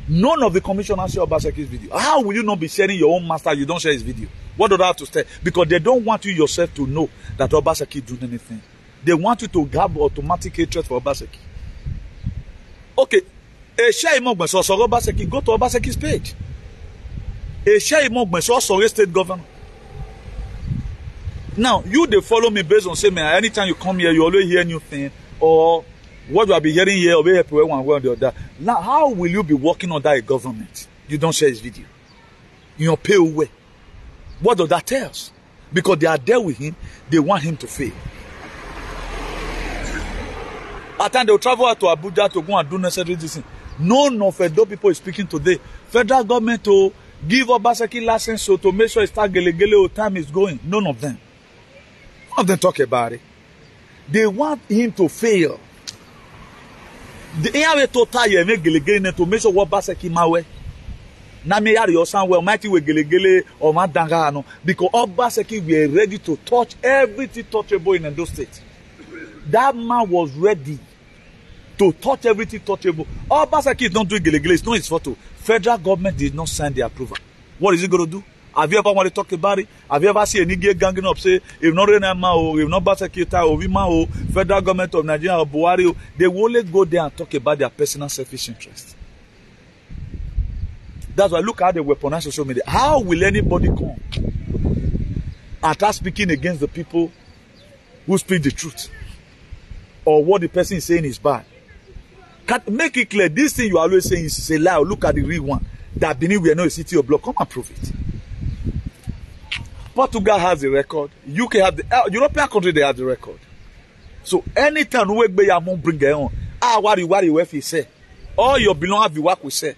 None of the commissioners share Obaseki's video. How will you not be sharing your own master? You don't share his video. What do they have to say? Because they don't want you yourself to know that Obaseki doing anything. They want you to have automatic hatred for Obaseki. Okay, a share Imogbenso so Obaseki, go to Obaseki's page. A share Imogbenso so state governor. Now, you they follow me based on saying, man, anytime you come here, you always hear new thing, or what you have been hearing here, over here, one way or the other. Now, how will you be working under a government? You don't share his video. In your pay away. What does that tell us? Because they are there with him, they want him to fail. At times they will travel out to Abuja to go and do necessary this thing. None of Edo people is speaking today. Federal government to give Obaseki license so to make sure it start gelegele or time is going. None of them. None of them talk about it. They want him to fail. The air total you make gelegele to make sure what Obaseki mawe. Na me yari osan well mighty we gelegele or madanga no because Obaseki were ready to touch everything touchable in Edo State. That man was ready to touch everything touchable. Obaseki is not doing gelegele. It's not his photo. Federal government did not sign the approval. What is he going to do? Have you ever want to talk about it? Have you ever seen any gay ganging up say, if not Renama or if not Obaseki or Wima or federal government of Nigeria or Buhari, they will only go there and talk about their personal selfish interest. That's why look at the weaponized social media. How will anybody come and start speaking against the people who speak the truth? Or what the person is saying is bad? Can make it clear, this thing you are always saying is a lie. Look at the real one. That Benin we are not a city of blood. Come and prove it. Portugal has the record. UK has the European country, they have the record. So anytime we bring it on, what you say, all your belong have the work we say.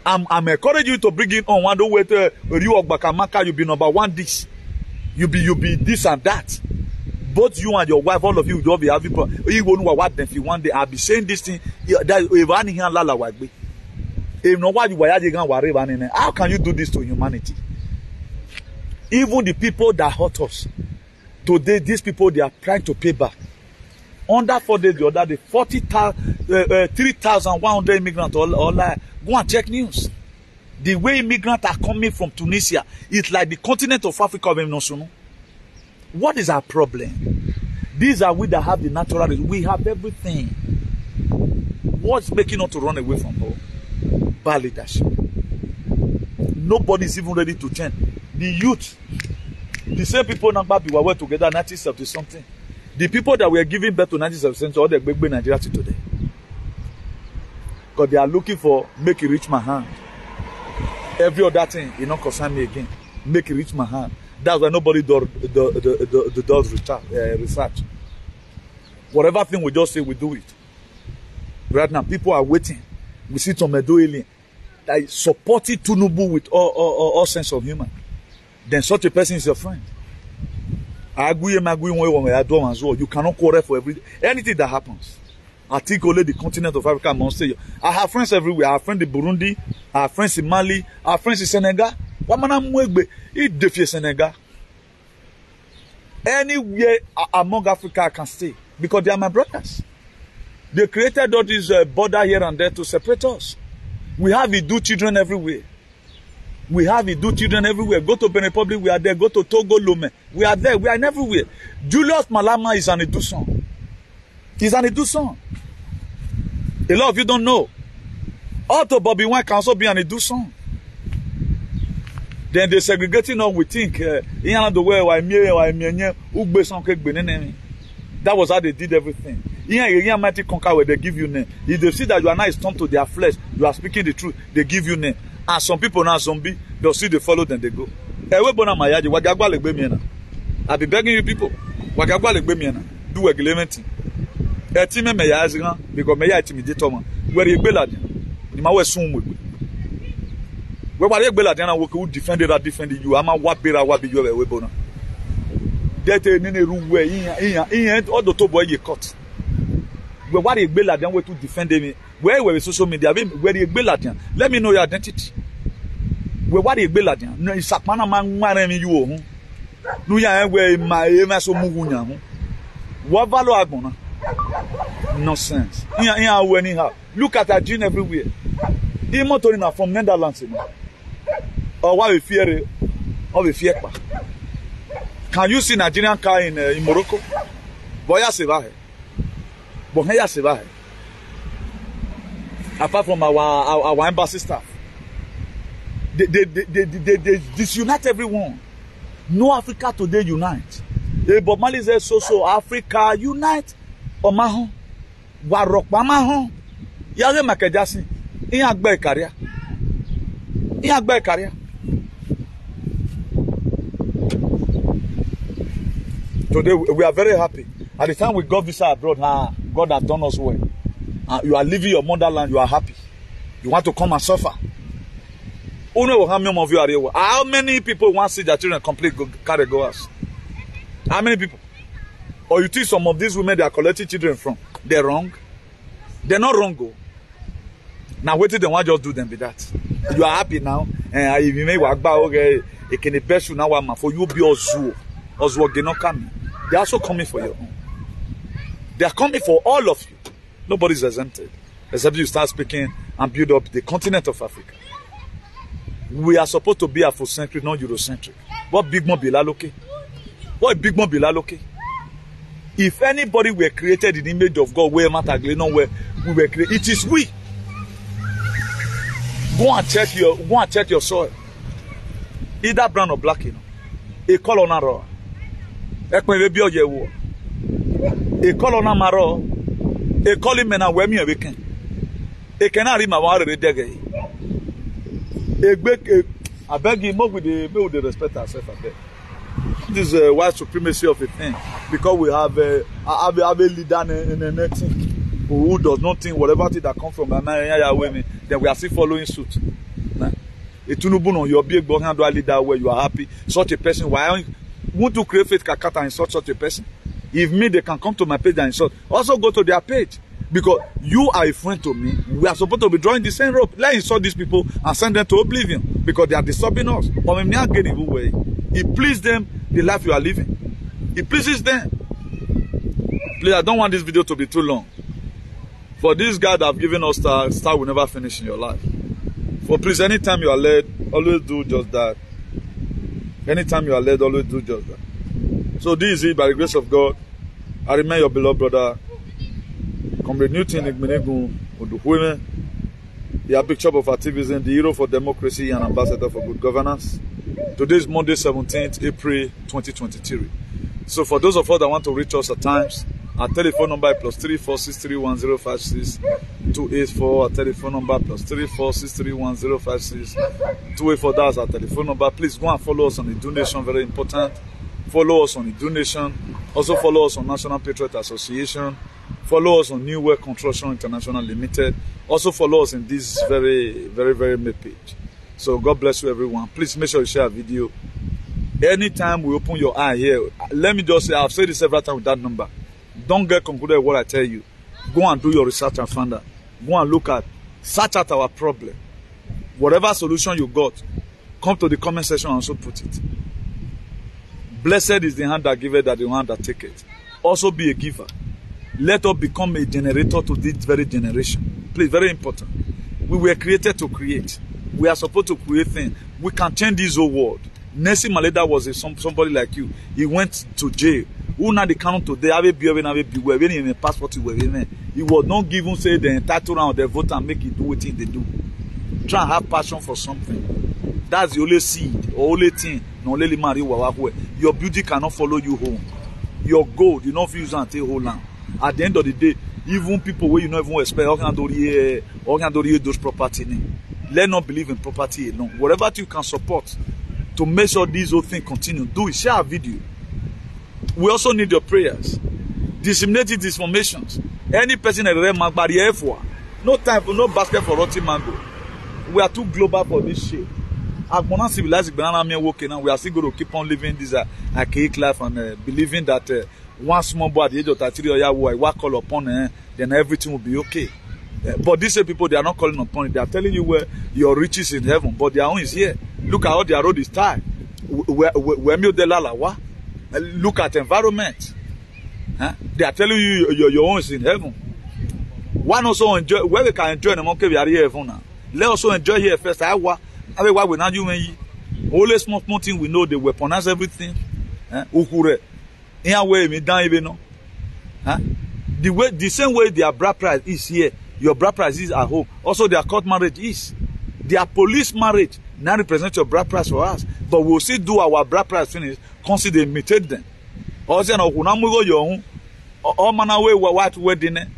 I'm encouraging you to bring it on. One don't wait you Bakamaka, you be number one this. You be this and that. Both you and your wife, all of you will be having problems. You won't know what them feel one day. I'll be saying this thing that how can you do this to humanity? Even the people that hurt us today, these people they are trying to pay back. Under 4 days, the other day, 3,100 immigrants all go and check news. The way immigrants are coming from Tunisia, it's like the continent of Africa of Emnosuno. What is our problem? These are we that have the natural resources. We have everything. What's making us to run away from home? Bad leadership. Nobody is even ready to change. The youth, the same people now we were together 1970 something. The people that were giving birth to 1970 all the big Nigeria today. Because they are looking for make it reach my hand. Every other thing, you not concern me again. Make it reach my hand. That's why nobody does research. Whatever thing we just say, we do it. Right now, people are waiting. We see some Edo alien that supporting Tinubu with all sense of humor. Then such a person is your friend. You cannot quarrel for anything that happens. I think only the continent of Africa must say. I have friends everywhere. I have friends in Burundi. I have friends in Mali. I have friends in Senegal. Senegal. Anywhere among Africa I can stay because they are my brothers. They created all these border here and there to separate us. We have Idu children everywhere. We have Idu children everywhere. Go to Benin Republic, we are there. Go to Togo, Lome, we are there. We are everywhere. Julius Malema is an Idu son. He's an Idu son. A lot of you don't know. Otto Bobby Wine can also be an Idu son. Then they segregating us. We think that was how they did everything. Mighty conquer where they give you name. If they see that you are not turned to their flesh, you are speaking the truth, they give you name. And some people now zombie, they'll see they follow, then they go. I be begging you people. Do agreement. Because me ya intimidate man. Where you bela ni ma we sun we. Where you bela na we could defend you. Ama wabira wabi you we bona. That ni ru we in all the to boy you cut. Where you bela we to defend me. Where social media where you bela let me know your identity. Where you bela no isakmana man nware mi you o. Nu ya we ma so mugunya ho. What value agbona? Nonsense. Look at that gene everywhere. Even from Netherlands. Or why we fear it? Or we fear. Can you see Nigerian car in Morocco? Boya Sevahe. Boya Sevahe. Apart from our embassy staff. They disunite everyone. No Africa today unite. Bob Marley says so Africa unite. Omaho warok mamaho yare makajasi in agbe career today we are very happy. At the time we got visa abroad, God has done us well. You are leaving your motherland, you are happy. You want to come and suffer. How many people want to see their children complete carry goers? How many people? Or you think some of these women they are collecting children from, they're wrong? They're not wrong, go. Now wait till they want just do them with that. You are happy now, and if you may work back, okay, it can best you now for you be Ozuo. Ozuo, they not coming. They're also coming for your own. They are coming for all of you. Nobody's exempted, except you start speaking and build up the continent of Africa. We are supposed to be Afrocentric, not Eurocentric. What big more Bilaloke? What big more Bilaloke? If anybody were created in the image of God, where we were created, it is we. Go and check your soil. Either brown or black, A color na raw. Ekme be oye wo. A color na maro. A calling mena wemi a weekend. A canary ma ware dege. I beg you, more with the respect ourselves. I beg. This is white supremacy of a thing, because we have a leader in the next thing who does not think whatever thing that comes from women, then we are still following suit. On your big leader where you are happy. Such a person, why won't you create faith kakata and insult such a person? If me, they can come to my page and insult. Also go to their page. Because you are a friend to me. We are supposed to be drawing the same rope. Let's insult these people and send them to oblivion. Because they are disturbing us. But we are getting away. It pleases them, the life you are living. It pleases them. Please, I don't want this video to be too long. For this God that have given us star will never finish in your life. For please, anytime you are led, always do just that. Anytime you are led, always do just that. So this is it, by the grace of God. I remain your beloved brother, Comrade Newton Igbeneghu Oduhueme, the Bishop of Activism, the hero for democracy and ambassador for good governance. Today is Monday, 17th April 2023. So for those of us that want to reach us at times, our telephone number is +34631056284. Our telephone number +34631056284. That's our telephone number. Please go and follow us on the donation, very important. Follow us on the donation. Also follow us on National Patriot Association. Follow us on New World Construction International Limited. Also follow us in this very main page. So God bless you, everyone. Please make sure you share a video. Anytime we open your eye here, let me just say, I've said this several times with that number. Don't get concluded with what I tell you. Go and do your research and find out. Go and look at, search out our problem. Whatever solution you got, come to the comment section and also put it. Blessed is the hand that giveth, that the hand that taketh. Also be a giver. Let us become a generator to this very generation. Please, very important. We were created to create. We are supposed to create things. We can change this whole world. Nelson Mandela was somebody like you. He went to jail. Who now the canon today? Have a passport. He was not given say the entitlement of the vote and make it do what they do. Try and have passion for something. That's the only seed or only thing. Your beauty cannot follow you home. Your gold, you not use until whole land. At the end of the day, even people where you not even expect, those property. Let not believe in property alone. Whatever you can support to make sure these whole things continue, do it. Share a video. We also need your prayers. Disseminate these informations. Any person at the Magbari for no time for no basket for rotting mango. We are too global for this shit. As more civilized banana me working now, we are still going to keep on living this archaic life and believing that one small boy at the age of 33 or I work call upon then everything will be okay. But these people, they are not calling upon it. They are telling you where your riches in heaven, but their own is here. Look at how their road is tied. Look at environment. They are telling you your own is in heaven. One also enjoy where we can enjoy the monkey we are here now. Let us also enjoy here first. Why we not you only small thing we know they weaponize everything. The same way their bride price is here, your bride price is at home. Also their court marriage is. Their police marriage now represent your bride price for us. But we'll still do our bride price finish, consider imitate them. Also, all manner way white wedding, and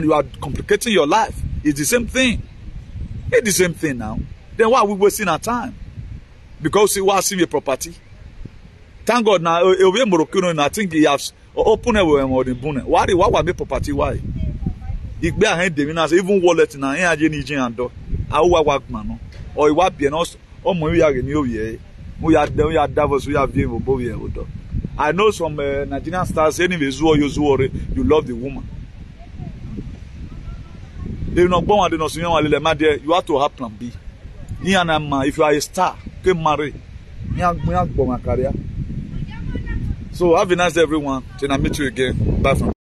you are complicating your life. It's the same thing. It's the same thing now. Then why are we wasting our time? Because we want to see a property. Thank God now, I think he has opened more than Bune. Why would make property? Why? If they are even wallet now, I work man. Or you want be an also, or we are new year. We are Davos, we are being I know some Nigerian stars anyway, you love the woman. They not born and you have to have plan B. If you are a star, can marry. So have a nice day, everyone. Till I meet you again. Bye from